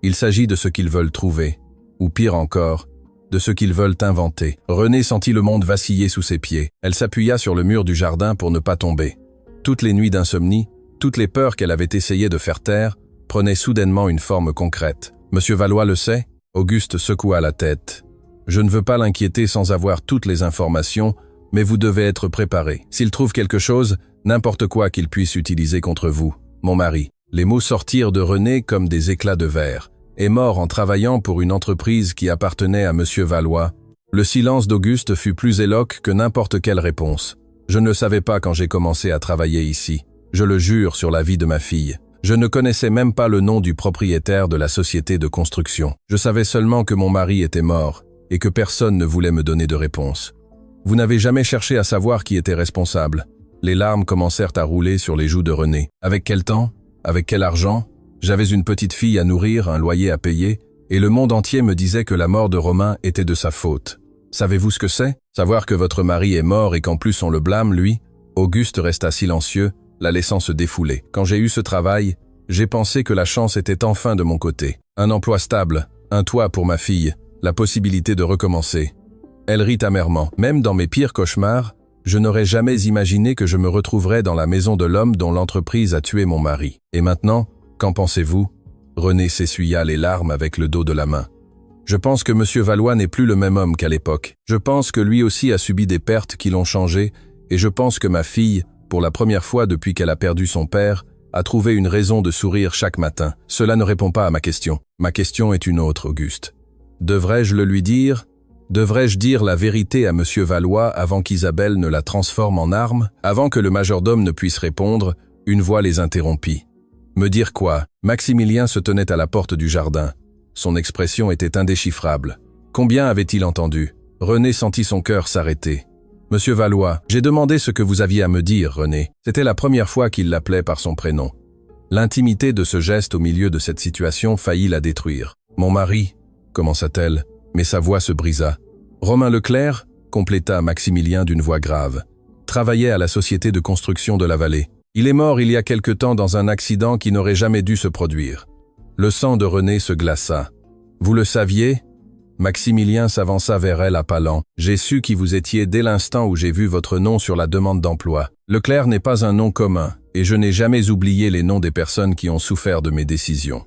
A: Il s'agit de ce qu'ils veulent trouver. Ou pire encore, de ce qu'ils veulent inventer. » René sentit le monde vaciller sous ses pieds. Elle s'appuya sur le mur du jardin pour ne pas tomber. Toutes les nuits d'insomnie, toutes les peurs qu'elle avait essayé de faire taire, prenaient soudainement une forme concrète. « Monsieur Valois le sait ?» Auguste secoua la tête. « Je ne veux pas l'inquiéter sans avoir toutes les informations, mais vous devez être préparé. S'il trouve quelque chose, n'importe quoi qu'il puisse utiliser contre vous, mon mari. » Les mots sortirent de René comme des éclats de verre. Est mort en travaillant pour une entreprise qui appartenait à Monsieur Valois. Le silence d'Auguste fut plus éloquent que n'importe quelle réponse. Je ne le savais pas quand j'ai commencé à travailler ici. Je le jure sur la vie de ma fille. Je ne connaissais même pas le nom du propriétaire de la société de construction. Je savais seulement que mon mari était mort et que personne ne voulait me donner de réponse. Vous n'avez jamais cherché à savoir qui était responsable. Les larmes commencèrent à rouler sur les joues de René. Avec quel temps? Avec quel argent? J'avais une petite fille à nourrir, un loyer à payer, et le monde entier me disait que la mort de Romain était de sa faute. Savez-vous ce que c'est? Savoir que votre mari est mort et qu'en plus on le blâme, lui? Auguste resta silencieux, la laissant se défouler. Quand j'ai eu ce travail, j'ai pensé que la chance était enfin de mon côté. Un emploi stable, un toit pour ma fille, la possibilité de recommencer. Elle rit amèrement. Même dans mes pires cauchemars, je n'aurais jamais imaginé que je me retrouverais dans la maison de l'homme dont l'entreprise a tué mon mari. Et maintenant, qu'en pensez-vous? René s'essuya les larmes avec le dos de la main. Je pense que Monsieur Valois n'est plus le même homme qu'à l'époque. Je pense que lui aussi a subi des pertes qui l'ont changé, et je pense que ma fille, pour la première fois depuis qu'elle a perdu son père, a trouvé une raison de sourire chaque matin. Cela ne répond pas à ma question. Ma question est une autre, Auguste. Devrais-je le lui dire? Devrais-je dire la vérité à Monsieur Valois avant qu'Isabelle ne la transforme en arme? Avant que le majordome ne puisse répondre, une voix les interrompit. Me dire quoi? Maximilien se tenait à la porte du jardin. Son expression était indéchiffrable. Combien avait-il entendu? René sentit son cœur s'arrêter. « Monsieur Valois, j'ai demandé ce que vous aviez à me dire, René. » C'était la première fois qu'il l'appelait par son prénom. L'intimité de ce geste au milieu de cette situation faillit la détruire. « Mon mari, commença-t-elle, mais sa voix se brisa. Romain Leclerc, compléta Maximilien d'une voix grave, travaillait à la société de construction de la vallée. Il est mort il y a quelque temps dans un accident qui n'aurait jamais dû se produire. Le sang de René se glaça. Vous le saviez ? Maximilien s'avança vers elle appelant. J'ai su qui vous étiez dès l'instant où j'ai vu votre nom sur la demande d'emploi. Leclerc n'est pas un nom commun, et je n'ai jamais oublié les noms des personnes qui ont souffert de mes décisions.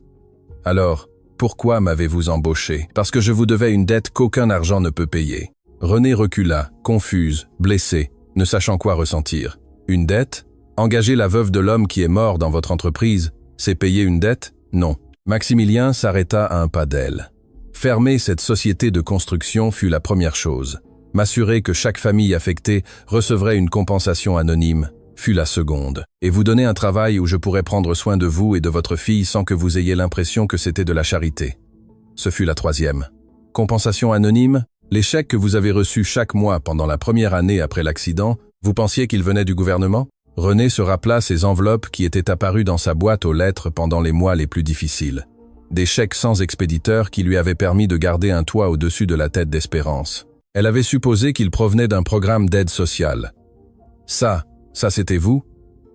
A: Alors, pourquoi m'avez-vous embauché? Parce que je vous devais une dette qu'aucun argent ne peut payer. René recula, confuse, blessée, ne sachant quoi ressentir. Une dette? Engager la veuve de l'homme qui est mort dans votre entreprise, c'est payer une dette? Non. Maximilien s'arrêta à un pas d'elle. Fermer cette société de construction fut la première chose. M'assurer que chaque famille affectée recevrait une compensation anonyme fut la seconde. Et vous donner un travail où je pourrais prendre soin de vous et de votre fille sans que vous ayez l'impression que c'était de la charité. Ce fut la troisième. Compensation anonyme? Les chèques que vous avez reçus chaque mois pendant la première année après l'accident, vous pensiez qu'ils venaient du gouvernement? René se rappela ces enveloppes qui étaient apparues dans sa boîte aux lettres pendant les mois les plus difficiles. Des chèques sans expéditeur qui lui avaient permis de garder un toit au-dessus de la tête d'Espérance. Elle avait supposé qu'ils provenaient d'un programme d'aide sociale. Ça c'était vous?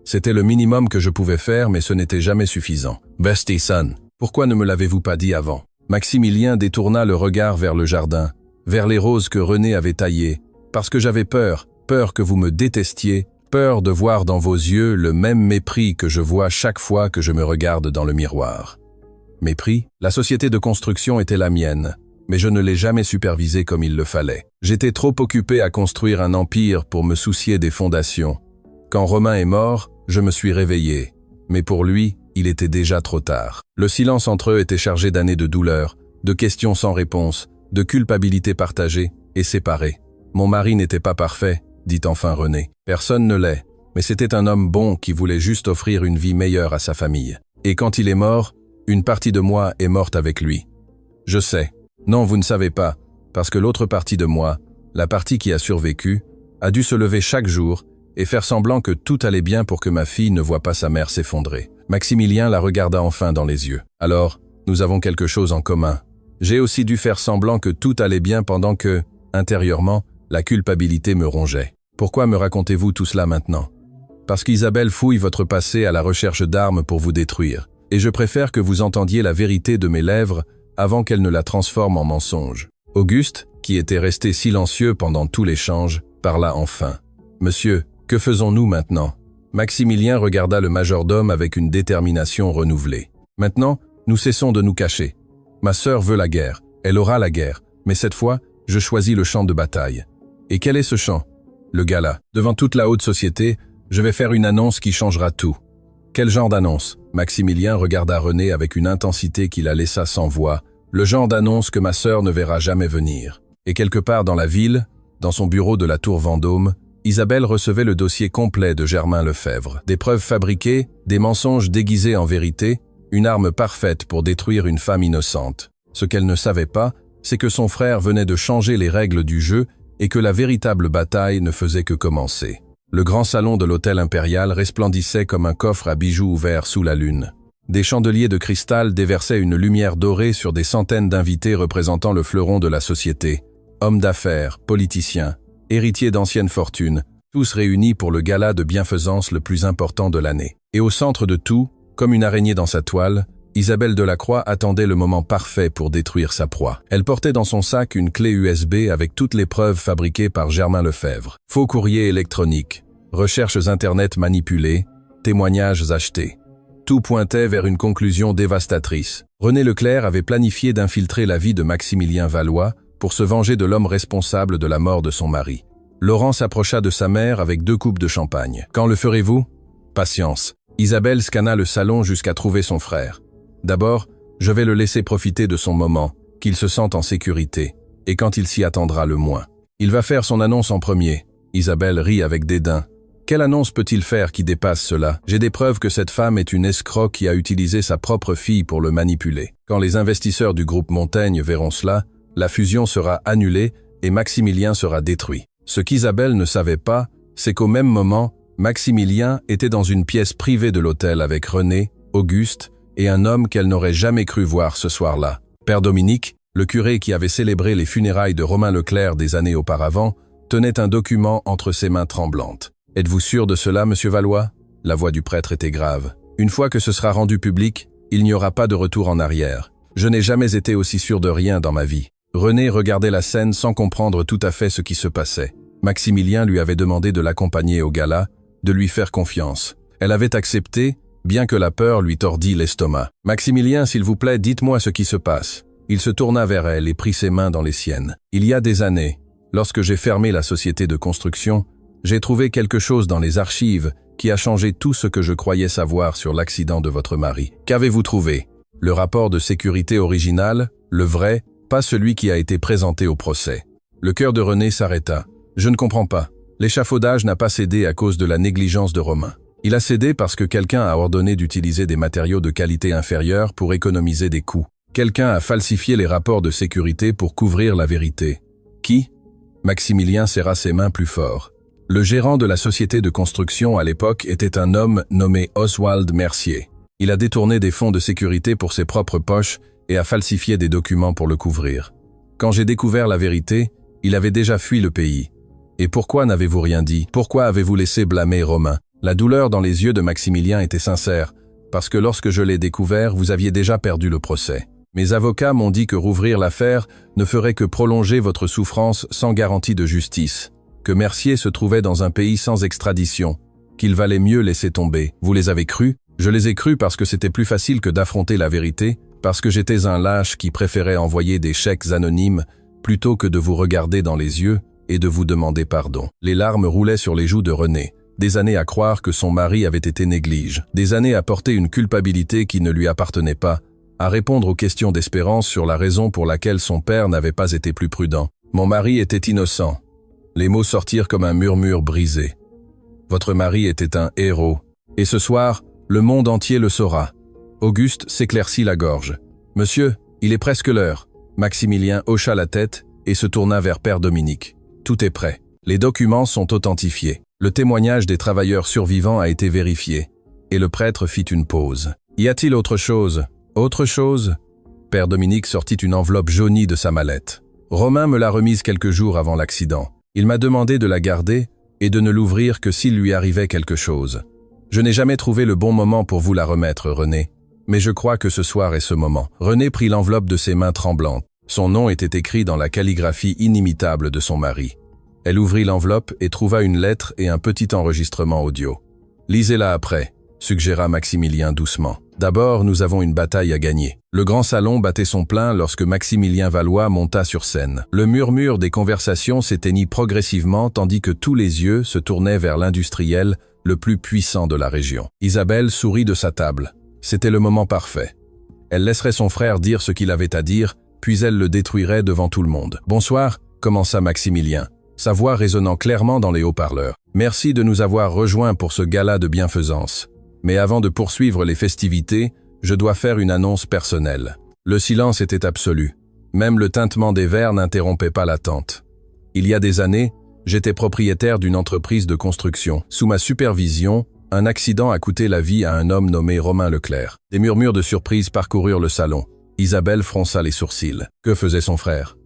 A: C'était le minimum que je pouvais faire, mais ce n'était jamais suffisant. Bestie son, pourquoi ne me l'avez-vous pas dit avant? Maximilien détourna le regard vers le jardin, vers les roses que René avait taillées, parce que j'avais peur que vous me détestiez, peur de voir dans vos yeux le même mépris que je vois chaque fois que je me regarde dans le miroir. Mépris? La société de construction était la mienne, mais je ne l'ai jamais supervisée comme il le fallait. J'étais trop occupé à construire un empire pour me soucier des fondations. Quand Romain est mort, je me suis réveillé, mais pour lui, il était déjà trop tard. Le silence entre eux était chargé d'années de douleur, de questions sans réponse, de culpabilité partagée et séparée. Mon mari n'était pas parfait, dit enfin René. Personne ne l'est, mais c'était un homme bon qui voulait juste offrir une vie meilleure à sa famille. Et quand il est mort, une partie de moi est morte avec lui. Je sais. Non, vous ne savez pas, parce que l'autre partie de moi, la partie qui a survécu, a dû se lever chaque jour et faire semblant que tout allait bien pour que ma fille ne voie pas sa mère s'effondrer. Maximilien la regarda enfin dans les yeux. Alors, nous avons quelque chose en commun. J'ai aussi dû faire semblant que tout allait bien pendant que, intérieurement, la culpabilité me rongeait. Pourquoi me racontez-vous tout cela maintenant? Parce qu'Isabelle fouille votre passé à la recherche d'armes pour vous détruire. Et je préfère que vous entendiez la vérité de mes lèvres avant qu'elle ne la transforme en mensonge. Auguste, qui était resté silencieux pendant tout l'échange, parla enfin. « Monsieur, que faisons-nous maintenant ?» Maximilien regarda le majordome avec une détermination renouvelée. « Maintenant, nous cessons de nous cacher. Ma sœur veut la guerre, elle aura la guerre, mais cette fois, je choisis le champ de bataille. Et quel est ce champ? Le gala. Devant toute la haute société, je vais faire une annonce qui changera tout. » Quel genre d'annonce? Maximilien regarda René avec une intensité qui la laissa sans voix, le genre d'annonce que ma sœur ne verra jamais venir. Et quelque part dans la ville, dans son bureau de la Tour Vendôme, Isabelle recevait le dossier complet de Germain Lefebvre. Des preuves fabriquées, des mensonges déguisés en vérité, une arme parfaite pour détruire une femme innocente. Ce qu'elle ne savait pas, c'est que son frère venait de changer les règles du jeu et que la véritable bataille ne faisait que commencer. Le grand salon de l'hôtel impérial resplendissait comme un coffre à bijoux ouvert sous la lune. Des chandeliers de cristal déversaient une lumière dorée sur des centaines d'invités représentant le fleuron de la société. Hommes d'affaires, politiciens, héritiers d'anciennes fortunes, tous réunis pour le gala de bienfaisance le plus important de l'année. Et au centre de tout, comme une araignée dans sa toile, Isabelle Delacroix attendait le moment parfait pour détruire sa proie. Elle portait dans son sac une clé USB avec toutes les preuves fabriquées par Germain Lefebvre. Faux courrier électronique, recherches internet manipulées, témoignages achetés. Tout pointait vers une conclusion dévastatrice. René Leclerc avait planifié d'infiltrer la vie de Maximilien Valois pour se venger de l'homme responsable de la mort de son mari. Laurent s'approcha de sa mère avec 2 coupes de champagne. « Quand le ferez-vous » ? Patience. Isabelle scanna le salon jusqu'à trouver son frère. D'abord, je vais le laisser profiter de son moment, qu'il se sente en sécurité, et quand il s'y attendra le moins. Il va faire son annonce en premier. Isabelle rit avec dédain. Quelle annonce peut-il faire qui dépasse cela? J'ai des preuves que cette femme est une escroc qui a utilisé sa propre fille pour le manipuler. Quand les investisseurs du groupe Montaigne verront cela, la fusion sera annulée et Maximilien sera détruit. Ce qu'Isabelle ne savait pas, c'est qu'au même moment, Maximilien était dans une pièce privée de l'hôtel avec René, Auguste, et un homme qu'elle n'aurait jamais cru voir ce soir-là. « Père Dominique, Le curé qui avait célébré les funérailles de Romain Leclerc des années auparavant tenait un document entre ses mains tremblantes. « Êtes-vous sûr de cela, monsieur Valois ?» La voix du prêtre était grave. « Une fois que ce sera rendu public, il n'y aura pas de retour en arrière. Je n'ai jamais été aussi sûr de rien dans ma vie. » René regardait la scène sans comprendre tout à fait ce qui se passait. Maximilien lui avait demandé de l'accompagner au gala, de lui faire confiance. Elle avait accepté, bien que la peur lui tordît l'estomac. « Maximilien, s'il vous plaît, dites-moi ce qui se passe. » Il se tourna vers elle et prit ses mains dans les siennes. « Il y a des années, lorsque j'ai fermé la société de construction, j'ai trouvé quelque chose dans les archives qui a changé tout ce que je croyais savoir sur l'accident de votre mari. Qu'avez-vous trouvé? Le rapport de sécurité original, le vrai, pas celui qui a été présenté au procès. » Le cœur de René s'arrêta. « Je ne comprends pas. L'échafaudage n'a pas cédé à cause de la négligence de Romain. Il a cédé parce que quelqu'un a ordonné d'utiliser des matériaux de qualité inférieure pour économiser des coûts. Quelqu'un a falsifié les rapports de sécurité pour couvrir la vérité. Qui? » Maximilien serra ses mains plus fort. Le gérant de la société de construction à l'époque était un homme nommé Oswald Mercier. Il a détourné des fonds de sécurité pour ses propres poches et a falsifié des documents pour le couvrir. Quand j'ai découvert la vérité, il avait déjà fui le pays. Et pourquoi n'avez-vous rien dit? Pourquoi avez-vous laissé blâmer Romain? La douleur dans les yeux de Maximilien était sincère, parce que lorsque je l'ai découvert, vous aviez déjà perdu le procès. Mes avocats m'ont dit que rouvrir l'affaire ne ferait que prolonger votre souffrance sans garantie de justice, que Mercier se trouvait dans un pays sans extradition, qu'il valait mieux laisser tomber. Vous les avez crus? Je les ai crus parce que c'était plus facile que d'affronter la vérité, parce que j'étais un lâche qui préférait envoyer des chèques anonymes plutôt que de vous regarder dans les yeux et de vous demander pardon. Les larmes roulaient sur les joues de René. Des années à croire que son mari avait été néglige, des années à porter une culpabilité qui ne lui appartenait pas, à répondre aux questions d'Espérance sur la raison pour laquelle son père n'avait pas été plus prudent. Mon mari était innocent. Les mots sortirent comme un murmure brisé. Votre mari était un héros. Et ce soir, le monde entier le saura. Auguste s'éclaircit la gorge. Monsieur, il est presque l'heure. Maximilien hocha la tête et se tourna vers Père Dominique. Tout est prêt. Les documents sont authentifiés. Le témoignage des travailleurs survivants a été vérifié. Et le prêtre fit une pause. Y a-t-il autre chose? Autre chose? Père Dominique sortit une enveloppe jaunie de sa mallette. Romain me l'a remise quelques jours avant l'accident. Il m'a demandé de la garder et de ne l'ouvrir que s'il lui arrivait quelque chose. Je n'ai jamais trouvé le bon moment pour vous la remettre, René. Mais je crois que ce soir est ce moment. René prit l'enveloppe de ses mains tremblantes. Son nom était écrit dans la calligraphie inimitable de son mari. Elle ouvrit l'enveloppe et trouva une lettre et un petit enregistrement audio. « Lisez-la après », suggéra Maximilien doucement. « D'abord, nous avons une bataille à gagner. » Le grand salon battait son plein lorsque Maximilien Valois monta sur scène. Le murmure des conversations s'éteignit progressivement tandis que tous les yeux se tournaient vers l'industriel le plus puissant de la région. Isabelle sourit de sa table. C'était le moment parfait. Elle laisserait son frère dire ce qu'il avait à dire, puis elle le détruirait devant tout le monde. « Bonsoir », commença Maximilien, sa voix résonnant clairement dans les haut-parleurs. « Merci de nous avoir rejoints pour ce gala de bienfaisance. Mais avant de poursuivre les festivités, je dois faire une annonce personnelle. » Le silence était absolu. Même le tintement des verres n'interrompait pas l'attente. Il y a des années, j'étais propriétaire d'une entreprise de construction. Sous ma supervision, un accident a coûté la vie à un homme nommé Romain Leclerc. Des murmures de surprise parcoururent le salon. Isabelle fronça les sourcils. Que faisait son frère?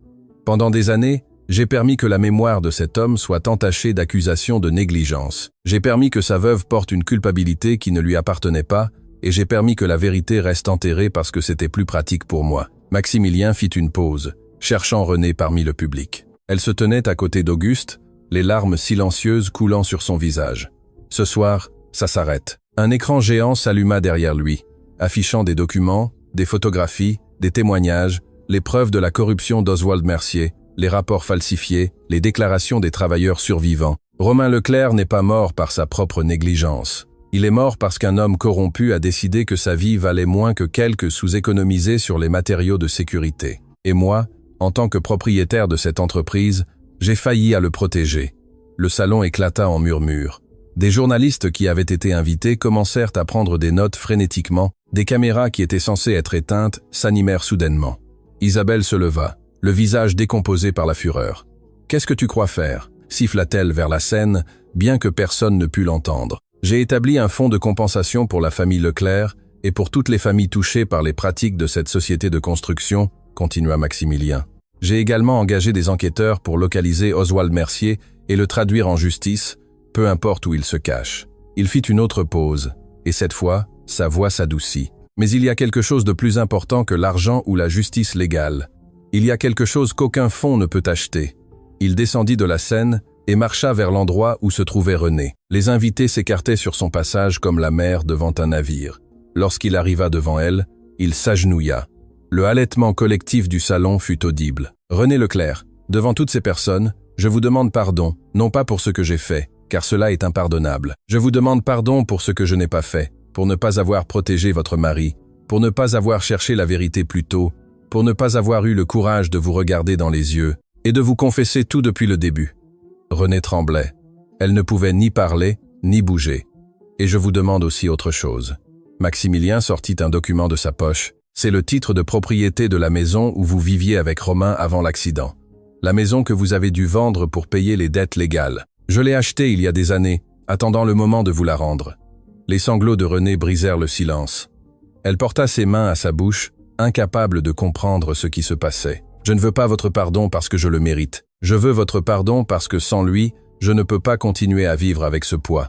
A: Pendant des années, j'ai permis que la mémoire de cet homme soit entachée d'accusations de négligence. J'ai permis que sa veuve porte une culpabilité qui ne lui appartenait pas, et j'ai permis que la vérité reste enterrée parce que c'était plus pratique pour moi. Maximilien fit une pause, cherchant René parmi le public. Elle se tenait à côté d'Auguste, les larmes silencieuses coulant sur son visage. Ce soir, ça s'arrête. Un écran géant s'alluma derrière lui, affichant des documents, des photographies, des témoignages, les preuves de la corruption d'Oswald Mercier, les rapports falsifiés, les déclarations des travailleurs survivants. Romain Leclerc n'est pas mort par sa propre négligence. Il est mort parce qu'un homme corrompu a décidé que sa vie valait moins que quelques sous économisés sur les matériaux de sécurité. Et moi, en tant que propriétaire de cette entreprise, j'ai failli à le protéger. Le salon éclata en murmures. Des journalistes qui avaient été invités commencèrent à prendre des notes frénétiquement. Des caméras qui étaient censées être éteintes s'animèrent soudainement. Isabelle se leva, le visage décomposé par la fureur. « Qu'est-ce que tu crois faire ?» siffla-t-elle vers la scène, bien que personne ne pût l'entendre. « J'ai établi un fonds de compensation pour la famille Leclerc et pour toutes les familles touchées par les pratiques de cette société de construction, continua Maximilien. J'ai également engagé des enquêteurs pour localiser Oswald Mercier et le traduire en justice, peu importe où il se cache. Il fit une autre pause, et cette fois, sa voix s'adoucit. Mais il y a quelque chose de plus important que l'argent ou la justice légale. Il y a quelque chose qu'aucun fonds ne peut acheter. Il descendit de la scène et marcha vers l'endroit où se trouvait René. Les invités s'écartaient sur son passage comme la mer devant un navire. Lorsqu'il arriva devant elle, il s'agenouilla. Le halètement collectif du salon fut audible. « René Leclerc, devant toutes ces personnes, je vous demande pardon, non pas pour ce que j'ai fait, car cela est impardonnable. Je vous demande pardon pour ce que je n'ai pas fait, pour ne pas avoir protégé votre mari, pour ne pas avoir cherché la vérité plus tôt, pour ne pas avoir eu le courage de vous regarder dans les yeux et de vous confesser tout depuis le début. » René tremblait. Elle ne pouvait ni parler, ni bouger. « Et je vous demande aussi autre chose. » Maximilien sortit un document de sa poche. C'est le titre de propriété de la maison où vous viviez avec Romain avant l'accident. La maison que vous avez dû vendre pour payer les dettes légales. Je l'ai achetée il y a des années, attendant le moment de vous la rendre. Les sanglots de René brisèrent le silence. Elle porta ses mains à sa bouche, incapable de comprendre ce qui se passait. Je ne veux pas votre pardon parce que je le mérite. Je veux votre pardon parce que sans lui, je ne peux pas continuer à vivre avec ce poids.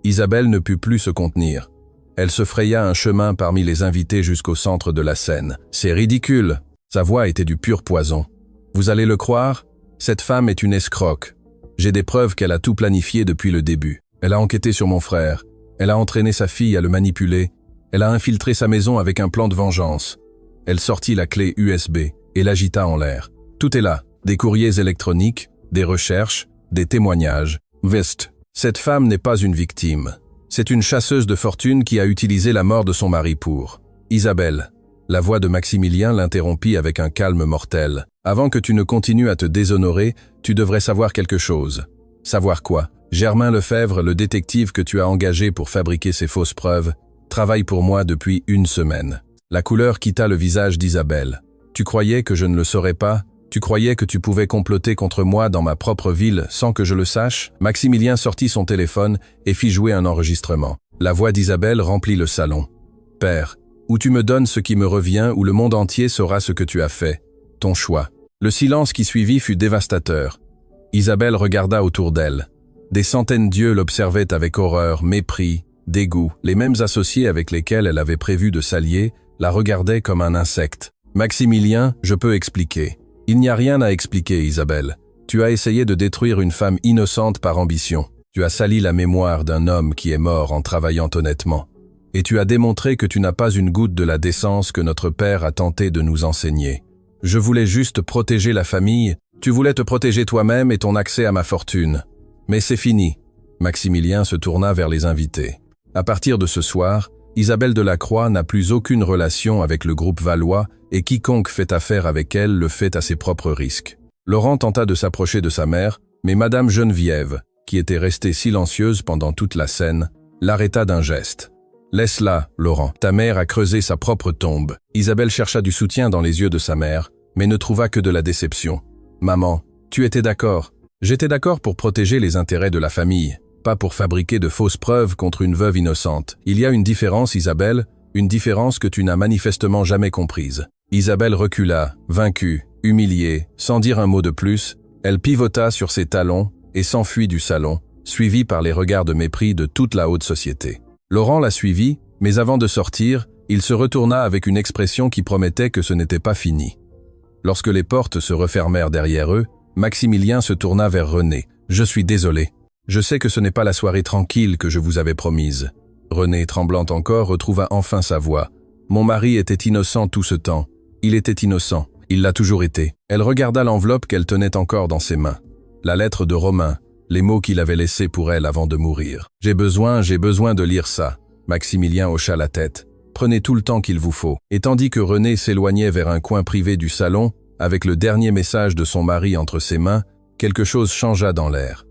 A: Isabelle ne put plus se contenir. Elle se fraya un chemin parmi les invités jusqu'au centre de la scène. C'est ridicule. Sa voix était du pur poison. Vous allez le croire, cette femme est une escroque. J'ai des preuves qu'elle a tout planifié depuis le début. Elle a enquêté sur mon frère. Elle a entraîné sa fille à le manipuler. Elle a infiltré sa maison avec un plan de vengeance. Elle sortit la clé USB et l'agita en l'air. Tout est là. Des courriers électroniques, des recherches, des témoignages. Vest. Cette femme n'est pas une victime. C'est une chasseuse de fortune qui a utilisé la mort de son mari pour... Isabelle. La voix de Maximilien l'interrompit avec un calme mortel. Avant que tu ne continues à te déshonorer, tu devrais savoir quelque chose. Savoir quoi? Germain Lefebvre, le détective que tu as engagé pour fabriquer ces fausses preuves, travaille pour moi depuis 1 semaine. La couleur quitta le visage d'Isabelle. Tu croyais que je ne le saurais pas? Tu croyais que tu pouvais comploter contre moi dans ma propre ville sans que je le sache? Maximilien sortit son téléphone et fit jouer un enregistrement. La voix d'Isabelle remplit le salon. Père, ou tu me donnes ce qui me revient ou le monde entier saura ce que tu as fait. Ton choix. Le silence qui suivit fut dévastateur. Isabelle regarda autour d'elle. Des centaines d'yeux l'observaient avec horreur, mépris, dégoût. Les mêmes associés avec lesquels elle avait prévu de s'allier la regardaient comme un insecte. Maximilien, je peux expliquer. Il n'y a rien à expliquer, Isabelle. Tu as essayé de détruire une femme innocente par ambition. Tu as sali la mémoire d'un homme qui est mort en travaillant honnêtement. Et tu as démontré que tu n'as pas une goutte de la décence que notre père a tenté de nous enseigner. Je voulais juste protéger la famille. Tu voulais te protéger toi-même et ton accès à ma fortune. Mais c'est fini. Maximilien se tourna vers les invités. À partir de ce soir, Isabelle Delacroix n'a plus aucune relation avec le groupe Valois et quiconque fait affaire avec elle le fait à ses propres risques. Laurent tenta de s'approcher de sa mère, mais Madame Geneviève, qui était restée silencieuse pendant toute la scène, l'arrêta d'un geste. « Laisse-la, Laurent, ta mère a creusé sa propre tombe. » Isabelle chercha du soutien dans les yeux de sa mère, mais ne trouva que de la déception. « Maman, tu étais d'accord. J'étais d'accord pour protéger les intérêts de la famille, pas pour fabriquer de fausses preuves contre une veuve innocente. Il y a une différence, Isabelle, une différence que tu n'as manifestement jamais comprise. » Isabelle recula, vaincue, humiliée, sans dire un mot de plus, elle pivota sur ses talons et s'enfuit du salon, suivie par les regards de mépris de toute la haute société. Laurent la suivit, mais avant de sortir, il se retourna avec une expression qui promettait que ce n'était pas fini. Lorsque les portes se refermèrent derrière eux, Maximilien se tourna vers René. « Je suis désolé. Je sais que ce n'est pas la soirée tranquille que je vous avais promise. » René, tremblant encore, retrouva enfin sa voix. « Mon mari était innocent tout ce temps. Il était innocent. Il l'a toujours été. » Elle regarda l'enveloppe qu'elle tenait encore dans ses mains. La lettre de Romain, les mots qu'il avait laissés pour elle avant de mourir. « J'ai besoin de lire ça. » Maximilien hocha la tête. « Prenez tout le temps qu'il vous faut. » Et tandis que René s'éloignait vers un coin privé du salon, avec le dernier message de son mari entre ses mains, quelque chose changea dans l'air.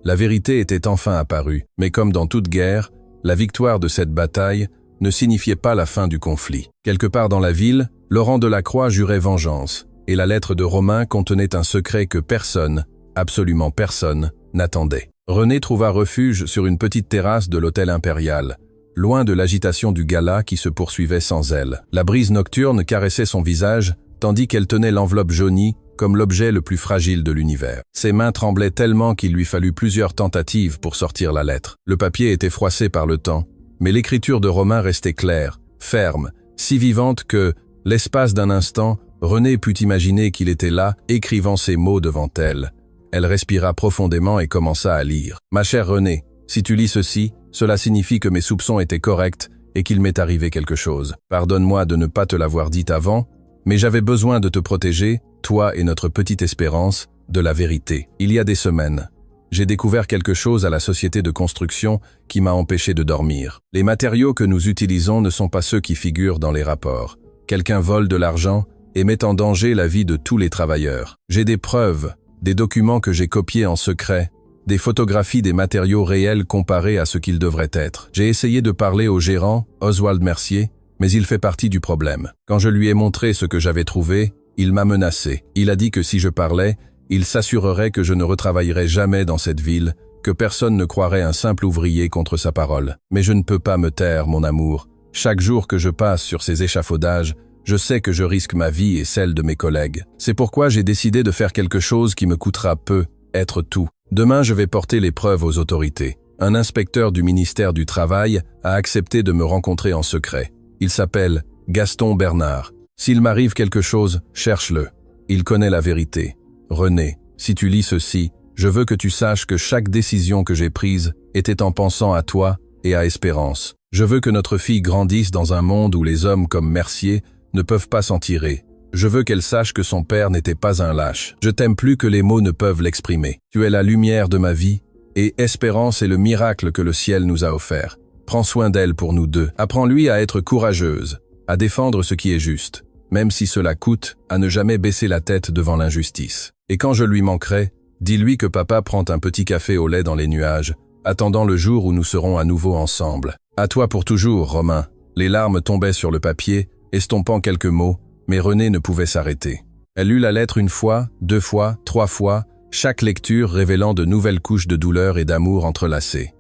A: La vérité était enfin apparue, mais comme dans toute guerre, la victoire de cette bataille ne signifiait pas la fin du conflit. Quelque part dans la ville, Laurent Delacroix jurait vengeance, et la lettre de Romain contenait un secret que personne, absolument personne, n'attendait. René trouva refuge sur une petite terrasse de l'hôtel impérial, loin de l'agitation du gala qui se poursuivait sans elle. La brise nocturne caressait son visage tandis qu'elle tenait l'enveloppe jaunie comme l'objet le plus fragile de l'univers. Ses mains tremblaient tellement qu'il lui fallut plusieurs tentatives pour sortir la lettre. Le papier était froissé par le temps, mais l'écriture de Romain restait claire, ferme, si vivante que, l'espace d'un instant, René put imaginer qu'il était là, écrivant ces mots devant elle. Elle respira profondément et commença à lire. « Ma chère René, si tu lis ceci, cela signifie que mes soupçons étaient corrects et qu'il m'est arrivé quelque chose. Pardonne-moi de ne pas te l'avoir dit avant, mais j'avais besoin de te protéger, toi et notre petite Espérance, de la vérité. Il y a des semaines, j'ai découvert quelque chose à la société de construction qui m'a empêché de dormir. Les matériaux que nous utilisons ne sont pas ceux qui figurent dans les rapports. Quelqu'un vole de l'argent et met en danger la vie de tous les travailleurs. J'ai des preuves, des documents que j'ai copiés en secret, des photographies des matériaux réels comparés à ce qu'ils devraient être. J'ai essayé de parler au gérant, Oswald Mercier, mais il fait partie du problème. Quand je lui ai montré ce que j'avais trouvé, il m'a menacé. Il a dit que si je parlais, il s'assurerait que je ne retravaillerais jamais dans cette ville, que personne ne croirait un simple ouvrier contre sa parole. Mais je ne peux pas me taire, mon amour. Chaque jour que je passe sur ces échafaudages, je sais que je risque ma vie et celle de mes collègues. C'est pourquoi j'ai décidé de faire quelque chose qui me coûtera peu, être tout. Demain, je vais porter les preuves aux autorités. Un inspecteur du ministère du Travail a accepté de me rencontrer en secret. Il s'appelle Gaston Bernard. S'il m'arrive quelque chose, cherche-le. Il connaît la vérité. René, si tu lis ceci, je veux que tu saches que chaque décision que j'ai prise était en pensant à toi et à Espérance. Je veux que notre fille grandisse dans un monde où les hommes comme Mercier ne peuvent pas s'en tirer. Je veux qu'elle sache que son père n'était pas un lâche. Je t'aime plus que les mots ne peuvent l'exprimer. Tu es la lumière de ma vie, et Espérance est le miracle que le ciel nous a offert. Prends soin d'elle pour nous deux. Apprends-lui à être courageuse, à défendre ce qui est juste, même si cela coûte, à ne jamais baisser la tête devant l'injustice. Et quand je lui manquerai, dis-lui que papa prend un petit café au lait dans les nuages, attendant le jour où nous serons à nouveau ensemble. À toi pour toujours, Romain. Les larmes tombaient sur le papier, estompant quelques mots, mais René ne pouvait s'arrêter. Elle lut la lettre une fois, 2 fois, 3 fois, chaque lecture révélant de nouvelles couches de douleur et d'amour entrelacées.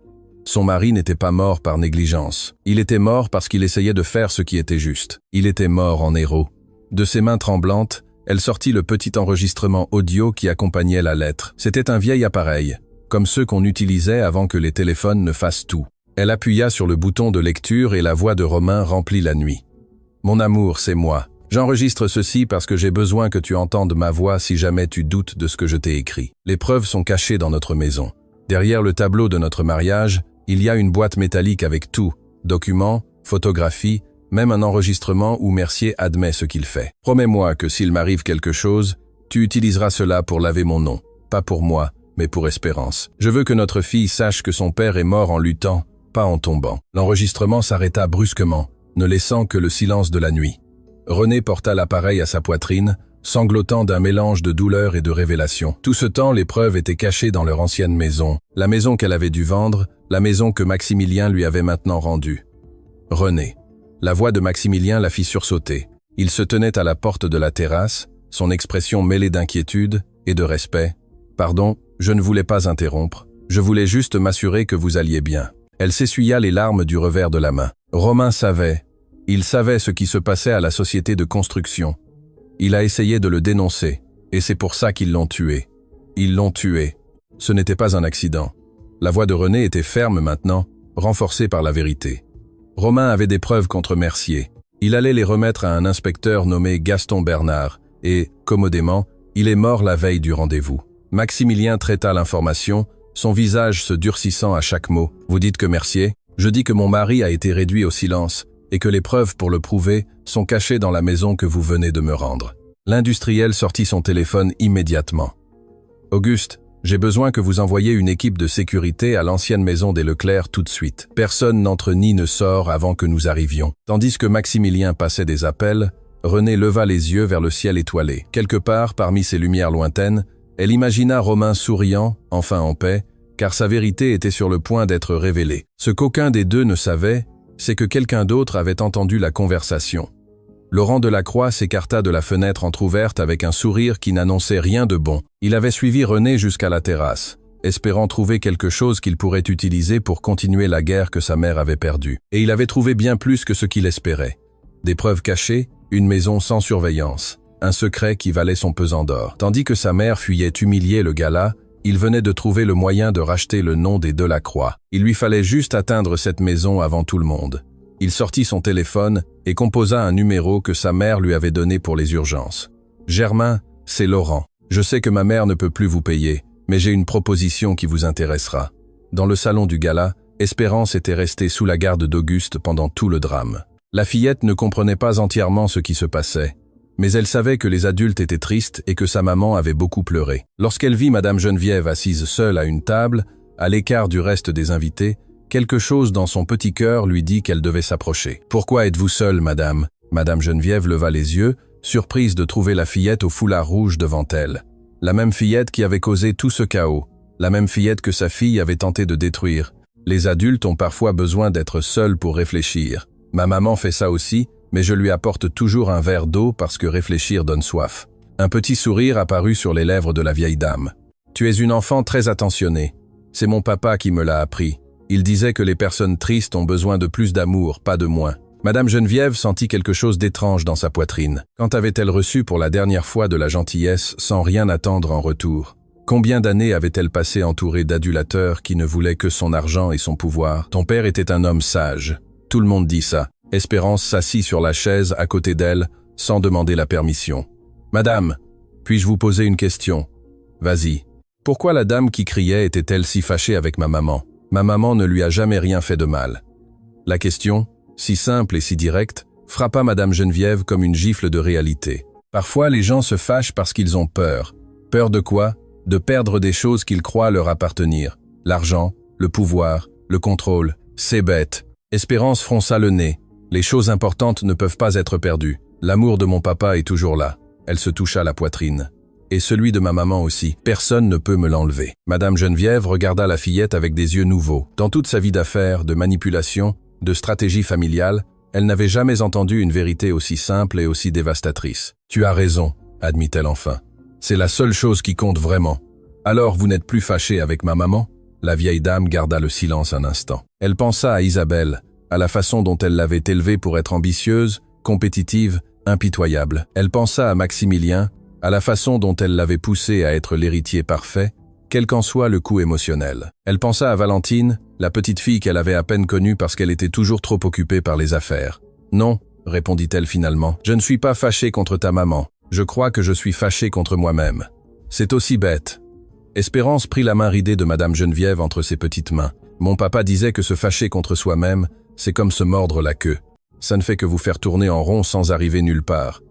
A: Son mari n'était pas mort par négligence. Il était mort parce qu'il essayait de faire ce qui était juste. Il était mort en héros. De ses mains tremblantes, elle sortit le petit enregistrement audio qui accompagnait la lettre. C'était un vieil appareil, comme ceux qu'on utilisait avant que les téléphones ne fassent tout. Elle appuya sur le bouton de lecture et la voix de Romain remplit la nuit. « Mon amour, c'est moi. J'enregistre ceci parce que j'ai besoin que tu entendes ma voix si jamais tu doutes de ce que je t'ai écrit. Les preuves sont cachées dans notre maison. Derrière le tableau de notre mariage, il y a une boîte métallique avec tout, documents, photographies, même un enregistrement où Mercier admet ce qu'il fait. Promets-moi que s'il m'arrive quelque chose, tu utiliseras cela pour laver mon nom, pas pour moi, mais pour Espérance. Je veux que notre fille sache que son père est mort en luttant, pas en tombant. » L'enregistrement s'arrêta brusquement, ne laissant que le silence de la nuit. René porta l'appareil à sa poitrine, sanglotant d'un mélange de douleur et de révélation. Tout ce temps, les preuves étaient cachées dans leur ancienne maison, la maison qu'elle avait dû vendre, la maison que Maximilien lui avait maintenant rendue. René. La voix de Maximilien la fit sursauter. Il se tenait à la porte de la terrasse, son expression mêlée d'inquiétude et de respect. « Pardon, je ne voulais pas interrompre. Je voulais juste m'assurer que vous alliez bien. » Elle s'essuya les larmes du revers de la main. Romain savait. Il savait ce qui se passait à la société de construction. Il a essayé de le dénoncer, et c'est pour ça qu'ils l'ont tué. Ils l'ont tué. Ce n'était pas un accident. La voix de René était ferme maintenant, renforcée par la vérité. Romain avait des preuves contre Mercier. Il allait les remettre à un inspecteur nommé Gaston Bernard, et, commodément, il est mort la veille du rendez-vous. Maximilien traita l'information, son visage se durcissant à chaque mot. « Vous dites que Mercier ? Je dis que mon mari a été réduit au silence, et que les preuves pour le prouver sont cachées dans la maison que vous venez de me rendre. » L'industriel sortit son téléphone immédiatement. « Auguste, j'ai besoin que vous envoyiez une équipe de sécurité à l'ancienne maison des Leclerc tout de suite. Personne n'entre ni ne sort avant que nous arrivions. » Tandis que Maximilien passait des appels, René leva les yeux vers le ciel étoilé. Quelque part, parmi ces lumières lointaines, elle imagina Romain souriant, enfin en paix, car sa vérité était sur le point d'être révélée. Ce qu'aucun des deux ne savait, c'est que quelqu'un d'autre avait entendu la conversation. Laurent Delacroix s'écarta de la fenêtre entr'ouverte avec un sourire qui n'annonçait rien de bon. Il avait suivi René jusqu'à la terrasse, espérant trouver quelque chose qu'il pourrait utiliser pour continuer la guerre que sa mère avait perdue. Et il avait trouvé bien plus que ce qu'il espérait. Des preuves cachées, une maison sans surveillance, un secret qui valait son pesant d'or. Tandis que sa mère fuyait humilier le gala, il venait de trouver le moyen de racheter le nom des Delacroix. Il lui fallait juste atteindre cette maison avant tout le monde. Il sortit son téléphone et composa un numéro que sa mère lui avait donné pour les urgences. « Germain, c'est Laurent. Je sais que ma mère ne peut plus vous payer, mais j'ai une proposition qui vous intéressera. » Dans le salon du gala, Espérance était restée sous la garde d'Auguste pendant tout le drame. La fillette ne comprenait pas entièrement ce qui se passait, mais elle savait que les adultes étaient tristes et que sa maman avait beaucoup pleuré. Lorsqu'elle vit Madame Geneviève assise seule à une table, à l'écart du reste des invités, quelque chose dans son petit cœur lui dit qu'elle devait s'approcher. « Pourquoi êtes-vous seule, madame ?» Madame Geneviève leva les yeux, surprise de trouver la fillette au foulard rouge devant elle. La même fillette qui avait causé tout ce chaos, la même fillette que sa fille avait tenté de détruire. Les adultes ont parfois besoin d'être seuls pour réfléchir. Ma maman fait ça aussi, mais je lui apporte toujours un verre d'eau parce que réfléchir donne soif. Un petit sourire apparut sur les lèvres de la vieille dame. « Tu es une enfant très attentionnée. C'est mon papa qui me l'a appris. Il disait que les personnes tristes ont besoin de plus d'amour, pas de moins. » Madame Geneviève sentit quelque chose d'étrange dans sa poitrine. Quand avait-elle reçu pour la dernière fois de la gentillesse sans rien attendre en retour? Combien d'années avait-elle passé entourée d'adulateurs qui ne voulaient que son argent et son pouvoir? Ton père était un homme sage. Tout le monde dit ça. Espérance s'assit sur la chaise à côté d'elle, sans demander la permission. « Madame, puis-je vous poser une question? »« Vas-y. Pourquoi la dame qui criait était-elle si fâchée avec ma maman? Ma maman ne lui a jamais rien fait de mal. » La question, si simple et si directe, frappa Madame Geneviève comme une gifle de réalité. Parfois, les gens se fâchent parce qu'ils ont peur. Peur de quoi? De perdre des choses qu'ils croient leur appartenir. L'argent, le pouvoir, le contrôle. C'est bête. Espérance fronça le nez. Les choses importantes ne peuvent pas être perdues. L'amour de mon papa est toujours là. Elle se toucha la poitrine. Et celui de ma maman aussi. Personne ne peut me l'enlever. Madame Geneviève regarda la fillette avec des yeux nouveaux. Dans toute sa vie d'affaires, de manipulation, de stratégie familiale, elle n'avait jamais entendu une vérité aussi simple et aussi dévastatrice. « Tu as raison », admit-elle enfin. « C'est la seule chose qui compte vraiment. Alors vous n'êtes plus fâché avec ma maman ?» La vieille dame garda le silence un instant. Elle pensa à Isabelle, à la façon dont elle l'avait élevée pour être ambitieuse, compétitive, impitoyable. Elle pensa à Maximilien, à la façon dont elle l'avait poussé à être l'héritier parfait, quel qu'en soit le coût émotionnel. Elle pensa à Valentine, la petite fille qu'elle avait à peine connue parce qu'elle était toujours trop occupée par les affaires. « Non, » répondit-elle finalement, « je ne suis pas fâchée contre ta maman. Je crois que je suis fâchée contre moi-même. C'est aussi bête. » Espérance prit la main ridée de Madame Geneviève entre ses petites mains. « Mon papa disait que se fâcher contre soi-même, c'est comme se mordre la queue. Ça ne fait que vous faire tourner en rond sans arriver nulle part. »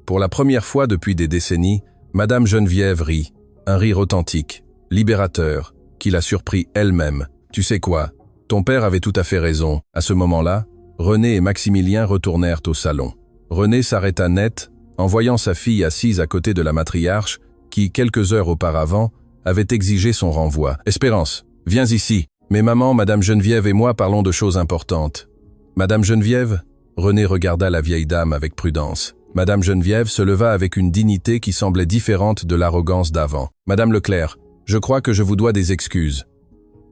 A: Pour la première fois depuis des décennies, Madame Geneviève rit, un rire authentique, libérateur, qui l'a surpris elle-même. « Tu sais quoi? Ton père avait tout à fait raison. » À ce moment-là, René et Maximilien retournèrent au salon. René s'arrêta net, en voyant sa fille assise à côté de la matriarche, qui, quelques heures auparavant, avait exigé son renvoi. « Espérance, viens ici. Mais maman, Madame Geneviève et moi parlons de choses importantes. » « Madame Geneviève ?» René regarda la vieille dame avec prudence. Madame Geneviève se leva avec une dignité qui semblait différente de l'arrogance d'avant. « Madame Leclerc, je crois que je vous dois des excuses. »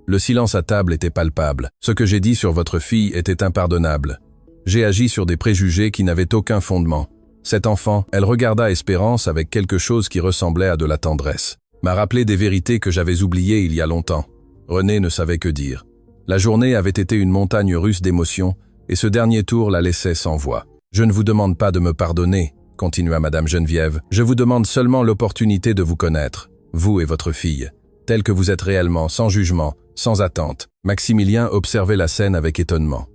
A: Le silence à table était palpable. Ce que j'ai dit sur votre fille était impardonnable. J'ai agi sur des préjugés qui n'avaient aucun fondement. Cet enfant, elle regarda Espérance avec quelque chose qui ressemblait à de la tendresse. M'a rappelé des vérités que j'avais oubliées il y a longtemps. René ne savait que dire. La journée avait été une montagne russe d'émotions, et ce dernier tour la laissait sans voix. « Je ne vous demande pas de me pardonner, » continua Madame Geneviève. « Je vous demande seulement l'opportunité de vous connaître, vous et votre fille, tel que vous êtes réellement, sans jugement, sans attente. » Maximilien observait la scène avec étonnement.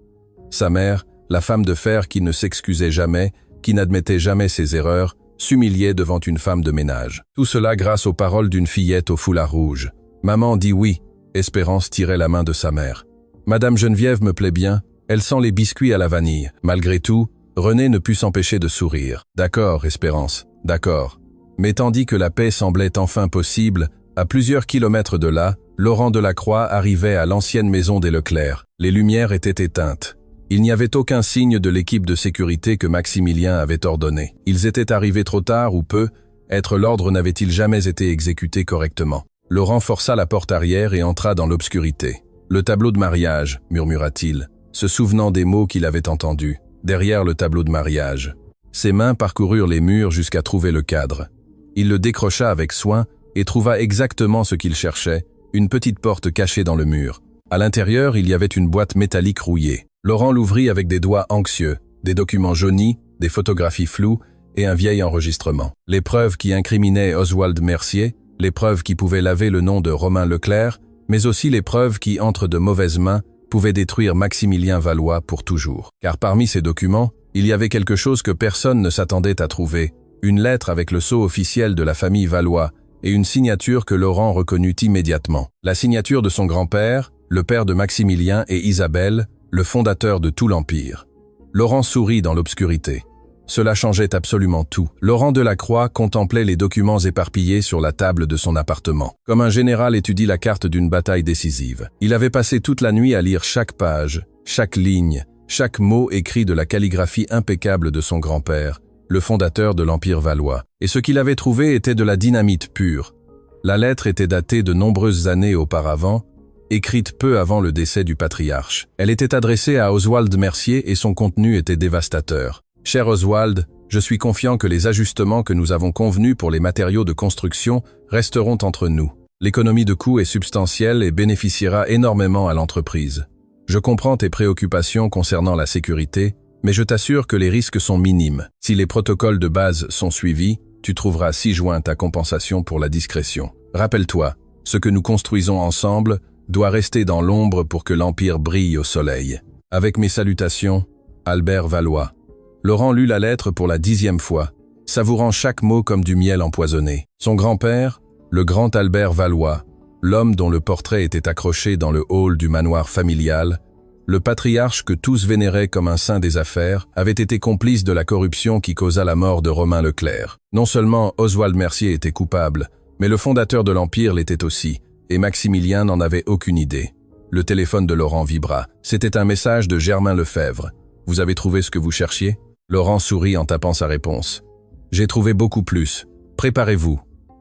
A: Sa mère, la femme de fer qui ne s'excusait jamais, qui n'admettait jamais ses erreurs, s'humiliait devant une femme de ménage. Tout cela grâce aux paroles d'une fillette au foulard rouge. Maman dit oui. Espérance tirait la main de sa mère. Madame Geneviève me plaît bien, elle sent les biscuits à la vanille. Malgré tout, René ne put s'empêcher de sourire. D'accord, Espérance, d'accord. Mais tandis que la paix semblait enfin possible, à plusieurs kilomètres de là, Laurent Delacroix arrivait à l'ancienne maison des Leclerc. Les lumières étaient éteintes. Il n'y avait aucun signe de l'équipe de sécurité que Maximilien avait ordonné. Ils étaient arrivés trop tard ou peu, être l'ordre n'avait-il jamais été exécuté correctement. Laurent força la porte arrière et entra dans l'obscurité. « Le tableau de mariage », murmura-t-il, se souvenant des mots qu'il avait entendus. Derrière le tableau de mariage. Ses mains parcoururent les murs jusqu'à trouver le cadre. Il le décrocha avec soin et trouva exactement ce qu'il cherchait, une petite porte cachée dans le mur. À l'intérieur, il y avait une boîte métallique rouillée. Laurent l'ouvrit avec des doigts anxieux, des documents jaunis, des photographies floues et un vieil enregistrement. Les preuves qui incriminaient Oswald Mercier, les preuves qui pouvaient laver le nom de Romain Leclerc, mais aussi les preuves qui, entre de mauvaises mains, pouvaient détruire Maximilien Valois pour toujours. Car parmi ces documents, il y avait quelque chose que personne ne s'attendait à trouver, une lettre avec le sceau officiel de la famille Valois et une signature que Laurent reconnut immédiatement. La signature de son grand-père, le père de Maximilien et Isabelle, le fondateur de tout l'Empire. Laurent sourit dans l'obscurité. Cela changeait absolument tout. Laurent Delacroix contemplait les documents éparpillés sur la table de son appartement. Comme un général étudie la carte d'une bataille décisive. Il avait passé toute la nuit à lire chaque page, chaque ligne, chaque mot écrit de la calligraphie impeccable de son grand-père, le fondateur de l'Empire valois. Et ce qu'il avait trouvé était de la dynamite pure. La lettre était datée de nombreuses années auparavant, écrite peu avant le décès du patriarche. Elle était adressée à Oswald Mercier et son contenu était dévastateur. Cher Oswald, je suis confiant que les ajustements que nous avons convenus pour les matériaux de construction resteront entre nous. L'économie de coûts est substantielle et bénéficiera énormément à l'entreprise. Je comprends tes préoccupations concernant la sécurité, mais je t'assure que les risques sont minimes. Si les protocoles de base sont suivis, tu trouveras ci-joint ta compensation pour la discrétion. Rappelle-toi, ce que nous construisons ensemble doit rester dans l'ombre pour que l'Empire brille au soleil. Avec mes salutations, Albert Valois. Laurent lut la lettre pour la 10e fois, savourant chaque mot comme du miel empoisonné. Son grand-père, le grand Albert Valois, l'homme dont le portrait était accroché dans le hall du manoir familial, le patriarche que tous vénéraient comme un saint des affaires, avait été complice de la corruption qui causa la mort de Romain Leclerc. Non seulement Oswald Mercier était coupable, mais le fondateur de l'Empire l'était aussi, et Maximilien n'en avait aucune idée. Le téléphone de Laurent vibra. C'était un message de Germain Lefebvre. « Vous avez trouvé ce que vous cherchiez ?» Laurent sourit en tapant sa réponse. « J'ai trouvé beaucoup plus. Préparez-vous.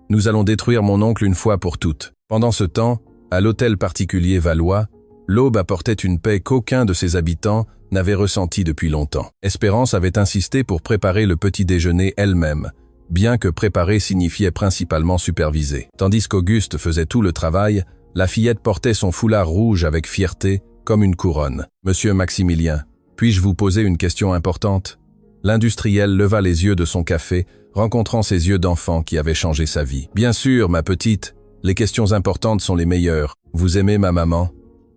A: Nous allons détruire mon oncle une fois pour toutes. » Pendant ce temps, à l'hôtel particulier Valois, l'aube apportait une paix qu'aucun de ses habitants n'avait ressentie depuis longtemps. Espérance avait insisté pour préparer le petit déjeuner elle-même, bien que préparer signifiait principalement superviser. Tandis qu'Auguste faisait tout le travail, la fillette portait son foulard rouge avec fierté, comme une couronne. « Monsieur Maximilien, puis-je vous poser une question importante ?» L'industriel leva les yeux de son café, rencontrant ses yeux d'enfant qui avaient changé sa vie. « Bien sûr, ma petite, les questions importantes sont les meilleures. Vous aimez ma maman ?»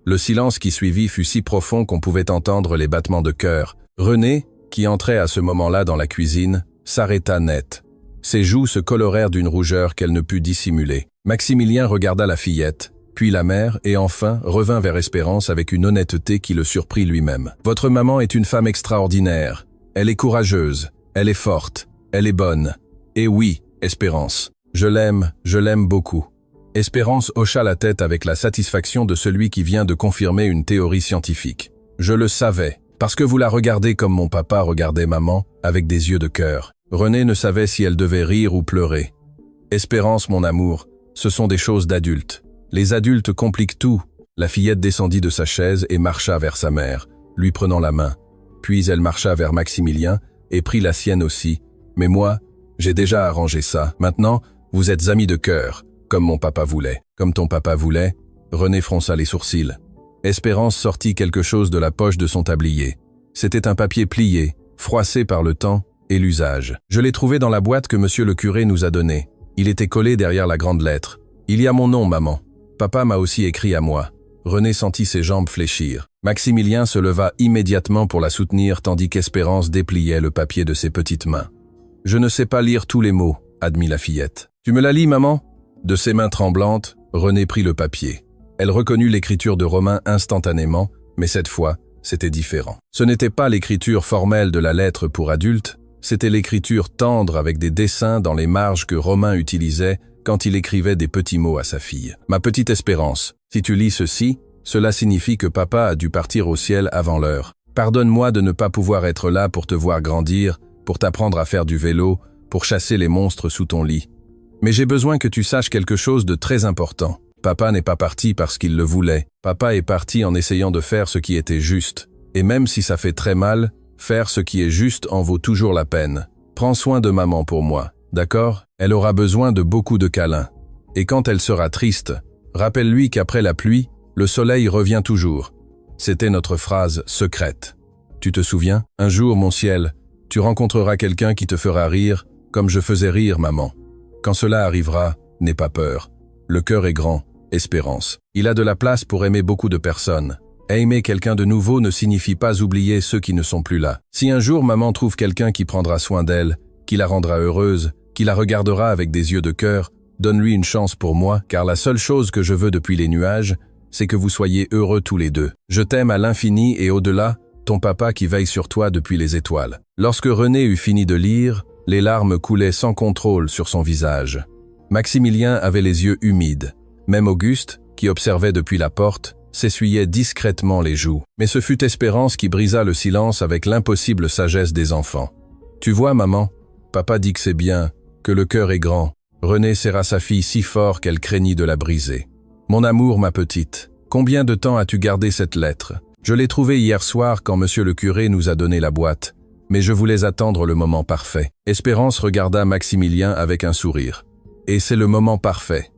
A: Le silence qui suivit fut si profond qu'on pouvait entendre les battements de cœur. René, qui entrait à ce moment-là dans la cuisine, s'arrêta net. Ses joues se colorèrent d'une rougeur qu'elle ne put dissimuler. Maximilien regarda la fillette, puis la mère, et enfin revint vers Espérance avec une honnêteté qui le surprit lui-même. « Votre maman est une femme extraordinaire. Elle est courageuse, elle est forte, elle est bonne. Et oui, Espérance, je l'aime beaucoup. » Espérance hocha la tête avec la satisfaction de celui qui vient de confirmer une théorie scientifique. « Je le savais, parce que vous la regardez comme mon papa regardait maman, avec des yeux de cœur. » René ne savait si elle devait rire ou pleurer. « Espérance, mon amour, ce sont des choses d'adultes. Les adultes compliquent tout. » La fillette descendit de sa chaise et marcha vers sa mère, lui prenant la main. Puis elle marcha vers Maximilien et prit la sienne aussi. « Mais moi, j'ai déjà arrangé ça. Maintenant, vous êtes amis de cœur, comme mon papa voulait. » « Comme ton papa voulait ?» René fronça les sourcils. Espérance sortit quelque chose de la poche de son tablier. C'était un papier plié, froissé par le temps et l'usage. « Je l'ai trouvé dans la boîte que monsieur le curé nous a donnée. Il était collé derrière la grande lettre. Il y a mon nom, maman. Papa m'a aussi écrit à moi. » René sentit ses jambes fléchir. Maximilien se leva immédiatement pour la soutenir tandis qu'Espérance dépliait le papier de ses petites mains. « Je ne sais pas lire tous les mots, » admit la fillette. « Tu me la lis, maman ?» De ses mains tremblantes, René prit le papier. Elle reconnut l'écriture de Romain instantanément, mais cette fois, c'était différent. Ce n'était pas l'écriture formelle de la lettre pour adultes, c'était l'écriture tendre avec des dessins dans les marges que Romain utilisait quand il écrivait des petits mots à sa fille. « Ma petite Espérance, si tu lis ceci, cela signifie que papa a dû partir au ciel avant l'heure. Pardonne-moi de ne pas pouvoir être là pour te voir grandir, pour t'apprendre à faire du vélo, pour chasser les monstres sous ton lit. Mais j'ai besoin que tu saches quelque chose de très important. Papa n'est pas parti parce qu'il le voulait. Papa est parti en essayant de faire ce qui était juste. Et même si ça fait très mal, Faire ce qui est juste en vaut toujours la peine. Prends soin de maman pour moi, d'accord? Elle aura besoin de beaucoup de câlins. Et quand elle sera triste, rappelle-lui qu'après la pluie, le soleil revient toujours. C'était notre phrase secrète. Tu te souviens? Un jour, mon ciel, tu rencontreras quelqu'un qui te fera rire, comme je faisais rire maman. Quand cela arrivera, n'aie pas peur. Le cœur est grand, Espérance. Il a de la place pour aimer beaucoup de personnes. Aimer quelqu'un de nouveau ne signifie pas oublier ceux qui ne sont plus là. Si un jour maman trouve quelqu'un qui prendra soin d'elle, qui la rendra heureuse, qui la regardera avec des yeux de cœur, donne-lui une chance pour moi, car la seule chose que je veux depuis les nuages, c'est que vous soyez heureux tous les deux. Je t'aime à l'infini et au-delà, ton papa qui veille sur toi depuis les étoiles. Lorsque René eut fini de lire, les larmes coulaient sans contrôle sur son visage. Maximilien avait les yeux humides. Même Auguste, qui observait depuis la porte, s'essuyait discrètement les joues. Mais ce fut Espérance qui brisa le silence avec l'impossible sagesse des enfants. « Tu vois, maman, papa dit que c'est bien, que le cœur est grand. » René serra sa fille si fort qu'elle craignit de la briser. « Mon amour, ma petite, combien de temps as-tu gardé cette lettre? Je l'ai trouvée hier soir quand monsieur le curé nous a donné la boîte, mais je voulais attendre le moment parfait. » Espérance regarda Maximilien avec un sourire. « Et c'est le moment parfait. »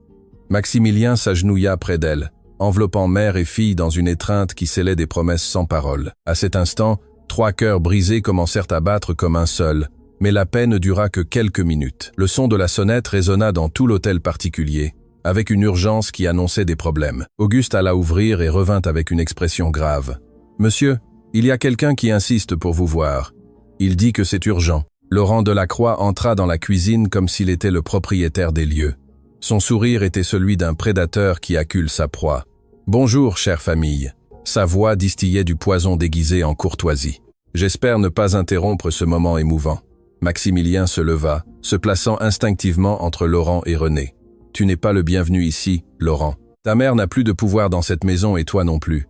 A: Maximilien s'agenouilla près d'elle, enveloppant mère et fille dans une étreinte qui scellait des promesses sans parole. À cet instant, 3 cœurs brisés commencèrent à battre comme un seul, mais la paix ne dura que quelques minutes. Le son de la sonnette résonna dans tout l'hôtel particulier, avec une urgence qui annonçait des problèmes. Auguste alla ouvrir et revint avec une expression grave. « Monsieur, il y a quelqu'un qui insiste pour vous voir. Il dit que c'est urgent. » Laurent Delacroix entra dans la cuisine comme s'il était le propriétaire des lieux. Son sourire était celui d'un prédateur qui accule sa proie. « Bonjour, chère famille. » Sa voix distillait du poison déguisé en courtoisie. « J'espère ne pas interrompre ce moment émouvant. » Maximilien se leva, se plaçant instinctivement entre Laurent et René. « Tu n'es pas le bienvenu ici, Laurent. Ta mère n'a plus de pouvoir dans cette maison et toi non plus. »«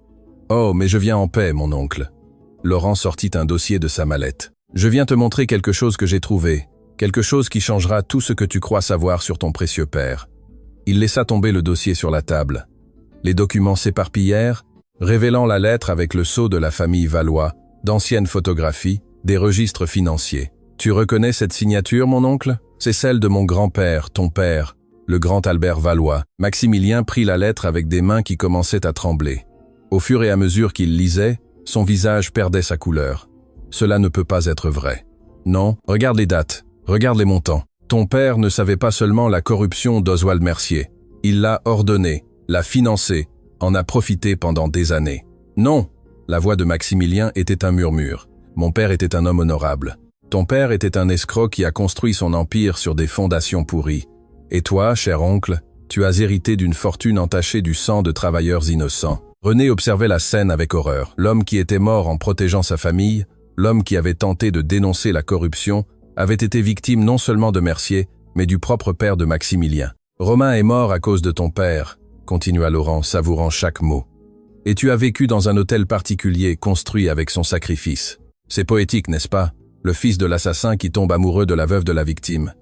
A: Oh, mais je viens en paix, mon oncle. » Laurent sortit un dossier de sa mallette. « Je viens te montrer quelque chose que j'ai trouvé. Quelque chose qui changera tout ce que tu crois savoir sur ton précieux père. » Il laissa tomber le dossier sur la table. Les documents s'éparpillèrent, révélant la lettre avec le sceau de la famille Valois, d'anciennes photographies, des registres financiers. « Tu reconnais cette signature, mon oncle? C'est celle de mon grand-père, ton père, le grand Albert Valois. » Maximilien prit la lettre avec des mains qui commençaient à trembler. Au fur et à mesure qu'il lisait, son visage perdait sa couleur. « Cela ne peut pas être vrai. Non, regarde les dates. Regarde les montants. Ton père ne savait pas seulement la corruption d'Oswald Mercier. Il l'a ordonnée, l'a financée, en a profité pendant des années. Non, la voix de Maximilien était un murmure. Mon père était un homme honorable. Ton père était un escroc qui a construit son empire sur des fondations pourries. Et toi, cher oncle, tu as hérité d'une fortune entachée du sang de travailleurs innocents. » René observait la scène avec horreur. L'homme qui était mort en protégeant sa famille, l'homme qui avait tenté de dénoncer la corruption, avait été victime non seulement de Mercier, mais du propre père de Maximilien. « Romain est mort à cause de ton père, » continua Laurent, savourant chaque mot. « Et tu as vécu dans un hôtel particulier construit avec son sacrifice. C'est poétique, n'est-ce pas? Le fils de l'assassin qui tombe amoureux de la veuve de la victime.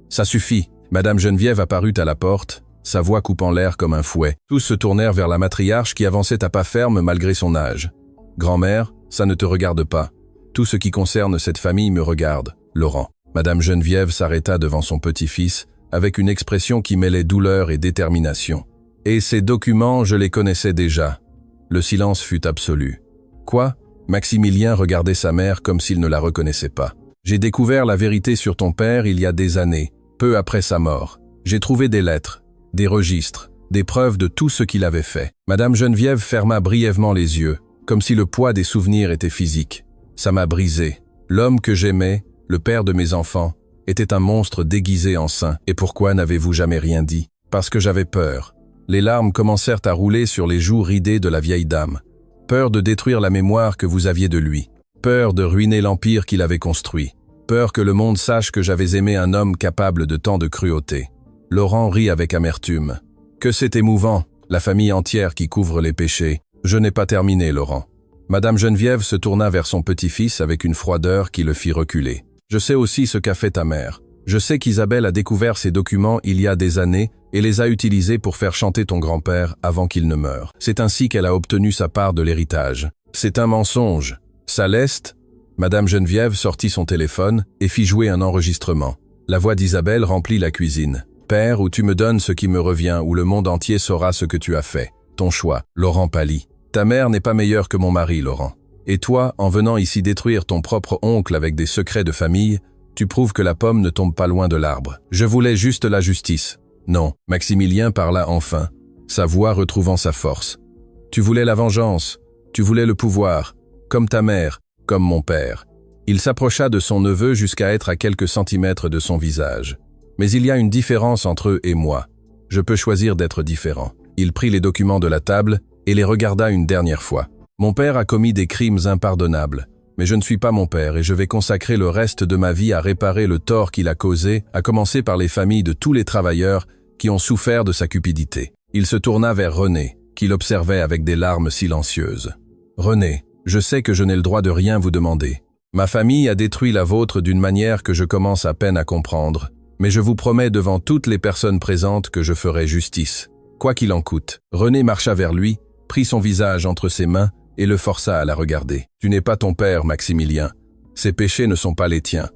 A: Ça suffit. » Madame Geneviève apparut à la porte, sa voix coupant l'air comme un fouet. Tous se tournèrent vers la matriarche qui avançait à pas ferme malgré son âge. « Grand-mère, ça ne te regarde pas. Tout ce qui concerne cette famille me regarde, Laurent. » Madame Geneviève s'arrêta devant son petit-fils, avec une expression qui mêlait douleur et détermination. « Et ces documents, je les connaissais déjà. » Le silence fut absolu. « Quoi ?» Maximilien regardait sa mère comme s'il ne la reconnaissait pas. « J'ai découvert la vérité sur ton père il y a des années, peu après sa mort. J'ai trouvé des lettres, des registres, des preuves de tout ce qu'il avait fait. » Madame Geneviève ferma brièvement les yeux, comme si le poids des souvenirs était physique. « Ça m'a brisé. L'homme que j'aimais, le père de mes enfants, était un monstre déguisé en saint. Et pourquoi n'avez-vous jamais rien dit? Parce que j'avais peur. » Les larmes commencèrent à rouler sur les joues ridées de la vieille dame. Peur de détruire la mémoire que vous aviez de lui. Peur de ruiner l'empire qu'il avait construit. Peur que le monde sache que j'avais aimé un homme capable de tant de cruauté. Laurent rit avec amertume. « Que c'est émouvant, la famille entière qui couvre les péchés. » « Je n'ai pas terminé, Laurent. » Madame Geneviève se tourna vers son petit-fils avec une froideur qui le fit reculer. « Je sais aussi ce qu'a fait ta mère. Je sais qu'Isabelle a découvert ces documents il y a des années et les a utilisés pour faire chanter ton grand-père avant qu'il ne meure. C'est ainsi qu'elle a obtenu sa part de l'héritage. C'est un mensonge. Sa leste, Madame Geneviève sortit son téléphone et fit jouer un enregistrement. La voix d'Isabelle remplit la cuisine. « Père, ou tu me donnes ce qui me revient, ou le monde entier saura ce que tu as fait. Ton choix. » Laurent pâlit. « Ta mère n'est pas meilleure que mon mari, Laurent. Et toi, en venant ici détruire ton propre oncle avec des secrets de famille, tu prouves que la pomme ne tombe pas loin de l'arbre. Je voulais juste la justice. » Non, Maximilien parla enfin, sa voix retrouvant sa force. « Tu voulais la vengeance, tu voulais le pouvoir, comme ta mère, comme mon père. » Il s'approcha de son neveu jusqu'à être à quelques centimètres de son visage. « Mais il y a une différence entre eux et moi. Je peux choisir d'être différent. » Il prit les documents de la table et les regarda une dernière fois. « Mon père a commis des crimes impardonnables, mais je ne suis pas mon père et je vais consacrer le reste de ma vie à réparer le tort qu'il a causé, à commencer par les familles de tous les travailleurs qui ont souffert de sa cupidité. » Il se tourna vers René, qui l'observait avec des larmes silencieuses. « René, je sais que je n'ai le droit de rien vous demander. Ma famille a détruit la vôtre d'une manière que je commence à peine à comprendre, mais je vous promets devant toutes les personnes présentes que je ferai justice. Quoi qu'il en coûte. » René marcha vers lui, prit son visage entre ses mains et le força à la regarder. « Tu n'es pas ton père, Maximilien. Ces péchés ne sont pas les tiens. »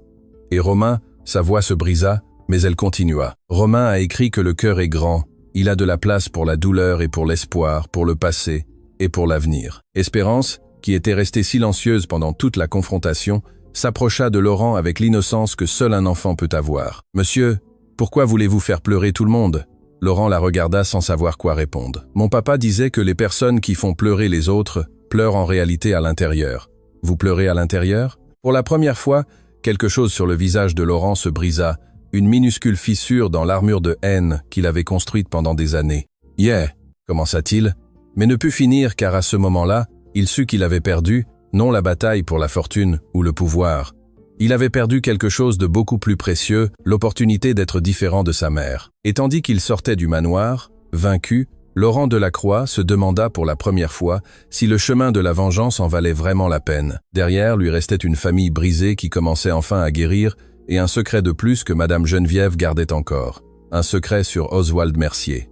A: Et Romain, sa voix se brisa, mais elle continua. « Romain a écrit que le cœur est grand. Il a de la place pour la douleur et pour l'espoir, pour le passé et pour l'avenir. » Espérance, qui était restée silencieuse pendant toute la confrontation, s'approcha de Laurent avec l'innocence que seul un enfant peut avoir. « Monsieur, pourquoi voulez-vous faire pleurer tout le monde ?» Laurent la regarda sans savoir quoi répondre. « Mon papa disait que les personnes qui font pleurer les autres pleurent en réalité à l'intérieur. Vous pleurez à l'intérieur ?» Pour la première fois, quelque chose sur le visage de Laurent se brisa, une minuscule fissure dans l'armure de haine qu'il avait construite pendant des années. « Yeah !» commença-t-il, mais ne put finir car à ce moment-là, il sut qu'il avait perdu, non la bataille pour la fortune ou le pouvoir. Il avait perdu quelque chose de beaucoup plus précieux, l'opportunité d'être différent de sa mère. Et tandis qu'il sortait du manoir, vaincu, Laurent Delacroix se demanda pour la première fois si le chemin de la vengeance en valait vraiment la peine. Derrière lui restait une famille brisée qui commençait enfin à guérir et un secret de plus que Madame Geneviève gardait encore. Un secret sur Oswald Mercier.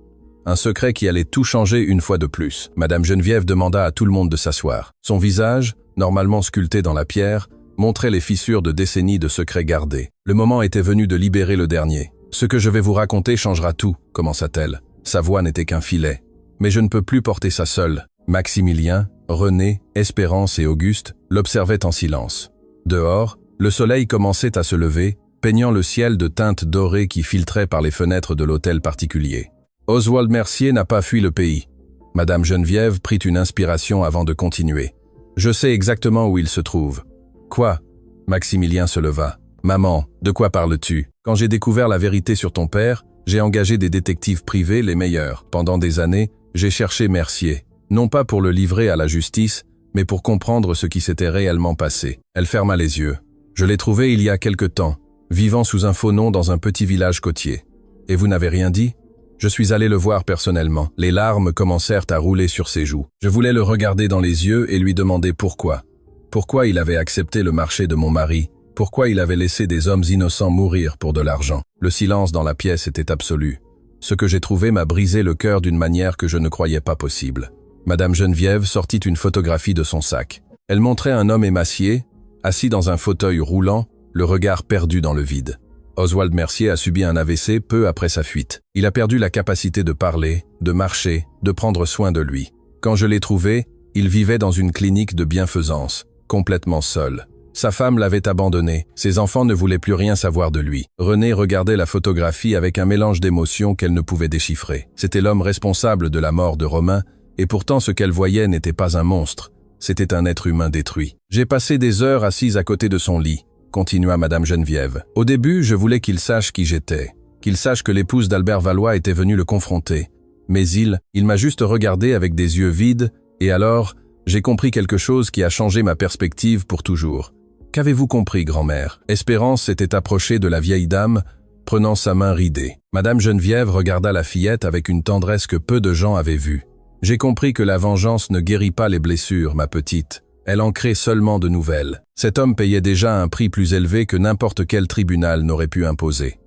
A: Un secret qui allait tout changer une fois de plus. Madame Geneviève demanda à tout le monde de s'asseoir. Son visage, normalement sculpté dans la pierre, montrait les fissures de décennies de secrets gardés. Le moment était venu de libérer le dernier. « Ce que je vais vous raconter changera tout », commença-t-elle. Sa voix n'était qu'un filet. « Mais je ne peux plus porter ça seul. » Maximilien, René, Espérance et Auguste l'observaient en silence. Dehors, le soleil commençait à se lever, peignant le ciel de teintes dorées qui filtraient par les fenêtres de l'hôtel particulier. Oswald Mercier n'a pas fui le pays. Madame Geneviève prit une inspiration avant de continuer. « Je sais exactement où il se trouve. » « Quoi ?» Maximilien se leva. « Maman, de quoi parles-tu ? Quand j'ai découvert la vérité sur ton père, j'ai engagé des détectives privés les meilleurs. Pendant des années, j'ai cherché Mercier. Non pas pour le livrer à la justice, mais pour comprendre ce qui s'était réellement passé. » Elle ferma les yeux. « Je l'ai trouvé il y a quelque temps, vivant sous un faux nom dans un petit village côtier. Et vous n'avez rien dit ? Je suis allé le voir personnellement. » Les larmes commencèrent à rouler sur ses joues. Je voulais le regarder dans les yeux et lui demander pourquoi. Pourquoi il avait accepté le marché de mon mari? Pourquoi il avait laissé des hommes innocents mourir pour de l'argent? Le silence dans la pièce était absolu. Ce que j'ai trouvé m'a brisé le cœur d'une manière que je ne croyais pas possible. Madame Geneviève sortit une photographie de son sac. Elle montrait un homme émacié, assis dans un fauteuil roulant, le regard perdu dans le vide. Oswald Mercier a subi un AVC peu après sa fuite. Il a perdu la capacité de parler, de marcher, de prendre soin de lui. Quand je l'ai trouvé, il vivait dans une clinique de bienfaisance, complètement seul. Sa femme l'avait abandonné, ses enfants ne voulaient plus rien savoir de lui. René regardait la photographie avec un mélange d'émotions qu'elle ne pouvait déchiffrer. C'était l'homme responsable de la mort de Romain, et pourtant ce qu'elle voyait n'était pas un monstre, c'était un être humain détruit. « J'ai passé des heures assise à côté de son lit », continua Madame Geneviève. « Au début, je voulais qu'il sache qui j'étais, qu'il sache que l'épouse d'Albert Valois était venue le confronter. Mais il m'a juste regardé avec des yeux vides, et alors, j'ai compris quelque chose qui a changé ma perspective pour toujours. Qu'avez-vous compris, grand-mère » Espérance s'était approchée de la vieille dame, prenant sa main ridée. Madame Geneviève regarda la fillette avec une tendresse que peu de gens avaient vue. « J'ai compris que la vengeance ne guérit pas les blessures, ma petite. Elle en crée seulement de nouvelles. Cet homme payait déjà un prix plus élevé que n'importe quel tribunal n'aurait pu imposer.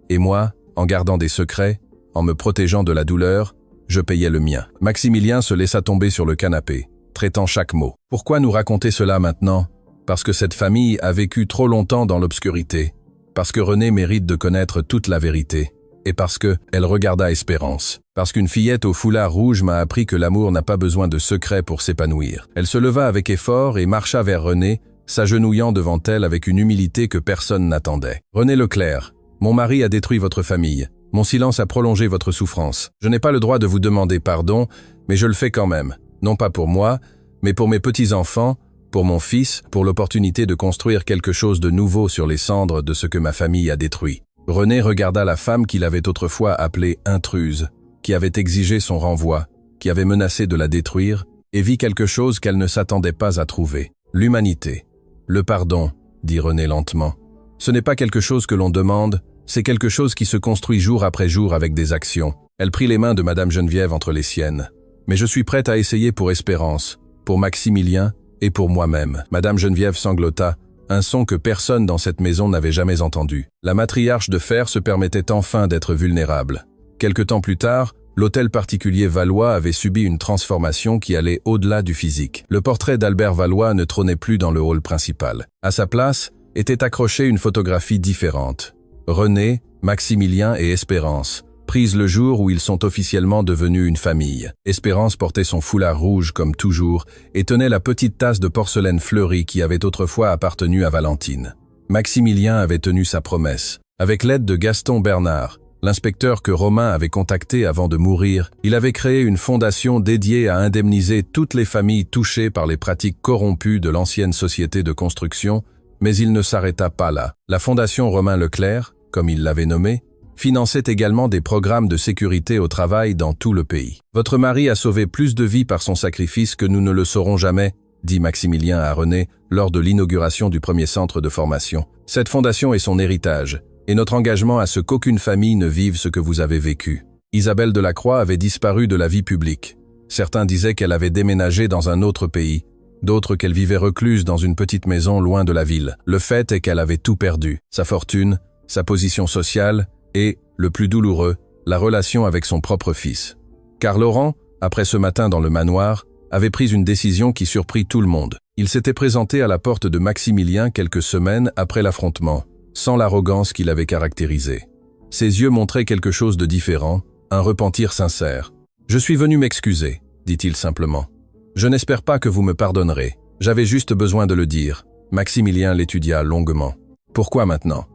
A: Et moi, en gardant des secrets, en me protégeant de la douleur, je payais le mien. » Maximilien se laissa tomber sur le canapé, traitant chaque mot. « Pourquoi nous raconter cela maintenant ? parce que cette famille a vécu trop longtemps dans l'obscurité, parce que René mérite de connaître toute la vérité, et parce que elle regarda Espérance. Parce qu'une fillette au foulard rouge m'a appris que l'amour n'a pas besoin de secrets pour s'épanouir. Elle se leva avec effort et marcha vers René, s'agenouillant devant elle avec une humilité que personne n'attendait. « René Leclerc, mon mari a détruit votre famille. Mon silence a prolongé votre souffrance. Je n'ai pas le droit de vous demander pardon, mais je le fais quand même. Non pas pour moi, mais pour mes petits-enfants, pour mon fils, pour l'opportunité de construire quelque chose de nouveau sur les cendres de ce que ma famille a détruit. » René regarda la femme qu'il avait autrefois appelée intruse, qui avait exigé son renvoi, qui avait menacé de la détruire, et vit quelque chose qu'elle ne s'attendait pas à trouver. L'humanité. Le pardon, dit René lentement. Ce n'est pas quelque chose que l'on demande, c'est quelque chose qui se construit jour après jour avec des actions. Elle prit les mains de Madame Geneviève entre les siennes. Mais je suis prête à essayer pour Espérance, pour Maximilien et pour moi-même. Madame Geneviève sanglota, un son que personne dans cette maison n'avait jamais entendu. La matriarche de fer se permettait enfin d'être vulnérable. Quelque temps plus tard, l'hôtel particulier Valois avait subi une transformation qui allait au-delà du physique. Le portrait d'Albert Valois ne trônait plus dans le hall principal. À sa place, était accrochée une photographie différente. René, Maximilien et Espérance, prise le jour où ils sont officiellement devenus une famille. Espérance portait son foulard rouge comme toujours et tenait la petite tasse de porcelaine fleurie qui avait autrefois appartenu à Valentine. Maximilien avait tenu sa promesse. Avec l'aide de Gaston Bernard, l'inspecteur que Romain avait contacté avant de mourir, il avait créé une fondation dédiée à indemniser toutes les familles touchées par les pratiques corrompues de l'ancienne société de construction, mais il ne s'arrêta pas là. La fondation Romain Leclerc, comme il l'avait nommée, finançait également des programmes de sécurité au travail dans tout le pays. « Votre mari a sauvé plus de vies par son sacrifice que nous ne le saurons jamais », dit Maximilien à René lors de l'inauguration du premier centre de formation. « Cette fondation est son héritage, et notre engagement à ce qu'aucune famille ne vive ce que vous avez vécu. » Isabelle Delacroix avait disparu de la vie publique. Certains disaient qu'elle avait déménagé dans un autre pays, d'autres qu'elle vivait recluse dans une petite maison loin de la ville. Le fait est qu'elle avait tout perdu, sa fortune, sa position sociale et, le plus douloureux, la relation avec son propre fils. Car Laurent, après ce matin dans le manoir, avait pris une décision qui surprit tout le monde. Il s'était présenté à la porte de Maximilien quelques semaines après l'affrontement, sans l'arrogance qui l'avait caractérisé. Ses yeux montraient quelque chose de différent, un repentir sincère. « Je suis venu m'excuser », dit-il simplement. « Je n'espère pas que vous me pardonnerez. J'avais juste besoin de le dire. » Maximilien l'étudia longuement. « Pourquoi maintenant ?»«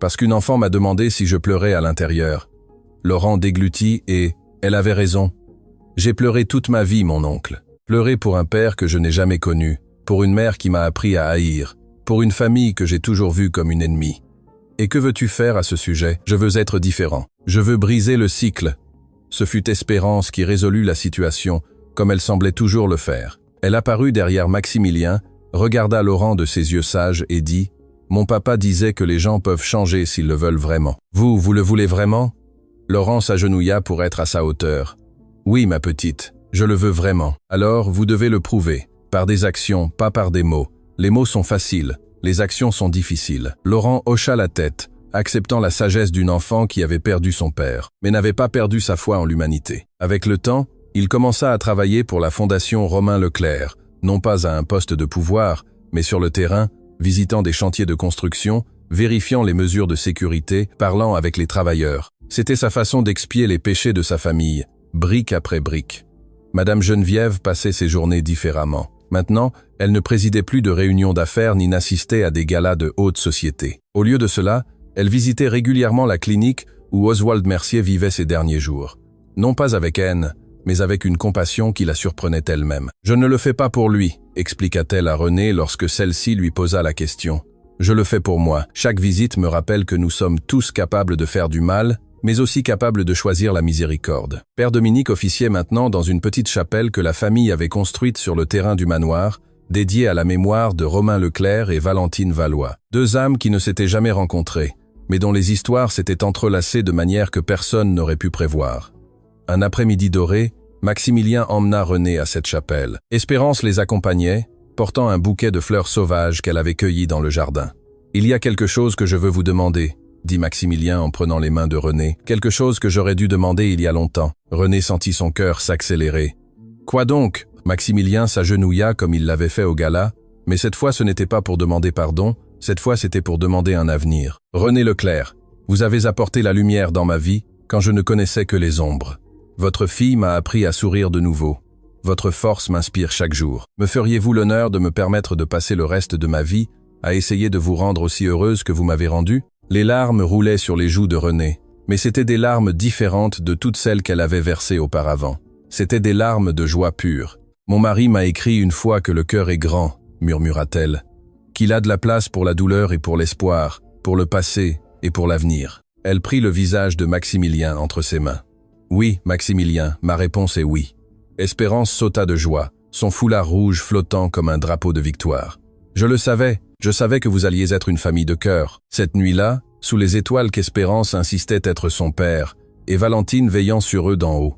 A: Parce qu'une enfant m'a demandé si je pleurais à l'intérieur. » Laurent déglutit et « Elle avait raison. J'ai pleuré toute ma vie, mon oncle. Pleuré pour un père que je n'ai jamais connu, pour une mère qui m'a appris à haïr, pour une famille que j'ai toujours vue comme une ennemie. Et que veux-tu faire à ce sujet? Je veux être différent. Je veux briser le cycle. » Ce fut Espérance qui résolut la situation, comme elle semblait toujours le faire. Elle apparut derrière Maximilien, regarda Laurent de ses yeux sages et dit « Mon papa disait que les gens peuvent changer s'ils le veulent vraiment. Vous le voulez vraiment ?» Laurent s'agenouilla pour être à sa hauteur. « Oui, ma petite, je le veux vraiment. Alors, vous devez le prouver, par des actions, pas par des mots. Les mots sont faciles, les actions sont difficiles. » Laurent hocha la tête, acceptant la sagesse d'une enfant qui avait perdu son père, mais n'avait pas perdu sa foi en l'humanité. Avec le temps, il commença à travailler pour la fondation Romain Leclerc, non pas à un poste de pouvoir, mais sur le terrain, visitant des chantiers de construction, vérifiant les mesures de sécurité, parlant avec les travailleurs. C'était sa façon d'expier les péchés de sa famille, brique après brique. Madame Geneviève passait ses journées différemment. Maintenant, elle ne présidait plus de réunions d'affaires ni n'assistait à des galas de haute société. Au lieu de cela, elle visitait régulièrement la clinique où Oswald Mercier vivait ses derniers jours. Non pas avec haine, mais avec une compassion qui la surprenait elle-même. « Je ne le fais pas pour lui », expliqua-t-elle à René lorsque celle-ci lui posa la question. « Je le fais pour moi. Chaque visite me rappelle que nous sommes tous capables de faire du mal, mais aussi capables de choisir la miséricorde. » Père Dominique officiait maintenant dans une petite chapelle que la famille avait construite sur le terrain du manoir, dédiée à la mémoire de Romain Leclerc et Valentine Valois. Deux âmes qui ne s'étaient jamais rencontrées, mais dont les histoires s'étaient entrelacées de manière que personne n'aurait pu prévoir. Un après-midi doré, Maximilien emmena René à cette chapelle. Espérance les accompagnait, portant un bouquet de fleurs sauvages qu'elle avait cueillies dans le jardin. « Il y a quelque chose que je veux vous demander », dit Maximilien en prenant les mains de René. « Quelque chose que j'aurais dû demander il y a longtemps. » René sentit son cœur s'accélérer. « Quoi donc ?» Maximilien s'agenouilla comme il l'avait fait au gala, Mais cette fois ce n'était pas pour demander pardon, cette fois c'était pour demander un avenir. René Leclerc, vous avez apporté la lumière dans ma vie quand je ne connaissais que les ombres. Votre fille m'a appris à sourire de nouveau. Votre force m'inspire chaque jour. Me feriez-vous l'honneur de me permettre de passer le reste de ma vie à essayer de vous rendre aussi heureuse que vous m'avez rendue? Les larmes roulaient sur les joues de René, mais c'étaient des larmes différentes de toutes celles qu'elle avait versées auparavant. C'étaient des larmes de joie pure. Mon mari m'a écrit une fois que le cœur est grand, murmura-t-elle, qu'il a de la place pour la douleur et pour l'espoir, pour le passé et pour l'avenir. Elle prit le visage de Maximilien entre ses mains. Oui, Maximilien, ma réponse est oui. Espérance sauta de joie, son foulard rouge flottant comme un drapeau de victoire. Je le savais, je savais que vous alliez être une famille de cœur. Cette nuit-là, sous les étoiles qu'Espérance insistait être son père, et Valentine veillant sur eux d'en haut.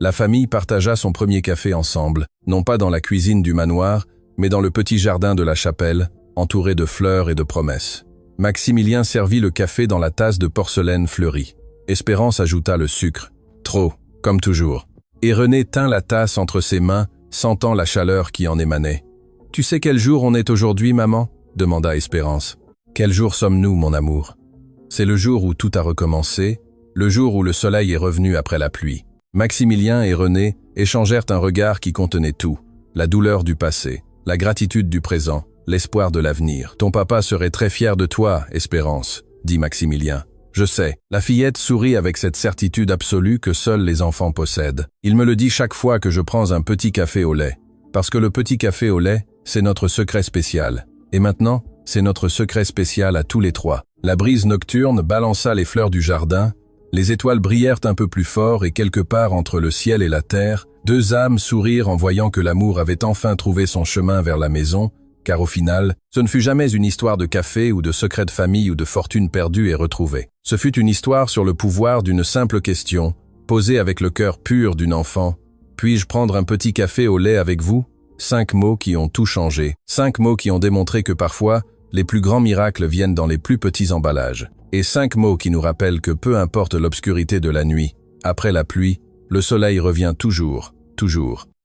A: La famille partagea son premier café ensemble, non pas dans la cuisine du manoir, mais dans le petit jardin de la chapelle, entouré de fleurs et de promesses. Maximilien servit le café dans la tasse de porcelaine fleurie. Espérance ajouta le sucre. Trop, comme toujours. Et René tint la tasse entre ses mains, sentant la chaleur qui en émanait. « Tu sais quel jour on est aujourd'hui, maman ?» demanda Espérance. « Quel jour sommes-nous, mon amour ?» C'est le jour où tout a recommencé, le jour où le soleil est revenu après la pluie. Maximilien et René échangèrent un regard qui contenait tout, la douleur du passé, la gratitude du présent, l'espoir de l'avenir. « Ton papa serait très fier de toi, Espérance, » dit Maximilien. « Je sais. » La fillette sourit avec cette certitude absolue que seuls les enfants possèdent. « Il me le dit chaque fois que je prends un petit café au lait. Parce que le petit café au lait, c'est notre secret spécial. Et maintenant, c'est notre secret spécial à tous les trois. » La brise nocturne balança les fleurs du jardin, les étoiles brillèrent un peu plus fort et quelque part entre le ciel et la terre, deux âmes sourirent en voyant que l'amour avait enfin trouvé son chemin vers la maison, car au final, ce ne fut jamais une histoire de café ou de secret de famille ou de fortune perdue et retrouvée. Ce fut une histoire sur le pouvoir d'une simple question, posée avec le cœur pur d'une enfant. « Puis-je prendre un petit café au lait avec vous ?» 5 mots qui ont tout changé. 5 mots qui ont démontré que parfois, les plus grands miracles viennent dans les plus petits emballages. Et 5 mots qui nous rappellent que peu importe l'obscurité de la nuit, après la pluie, le soleil revient toujours, toujours.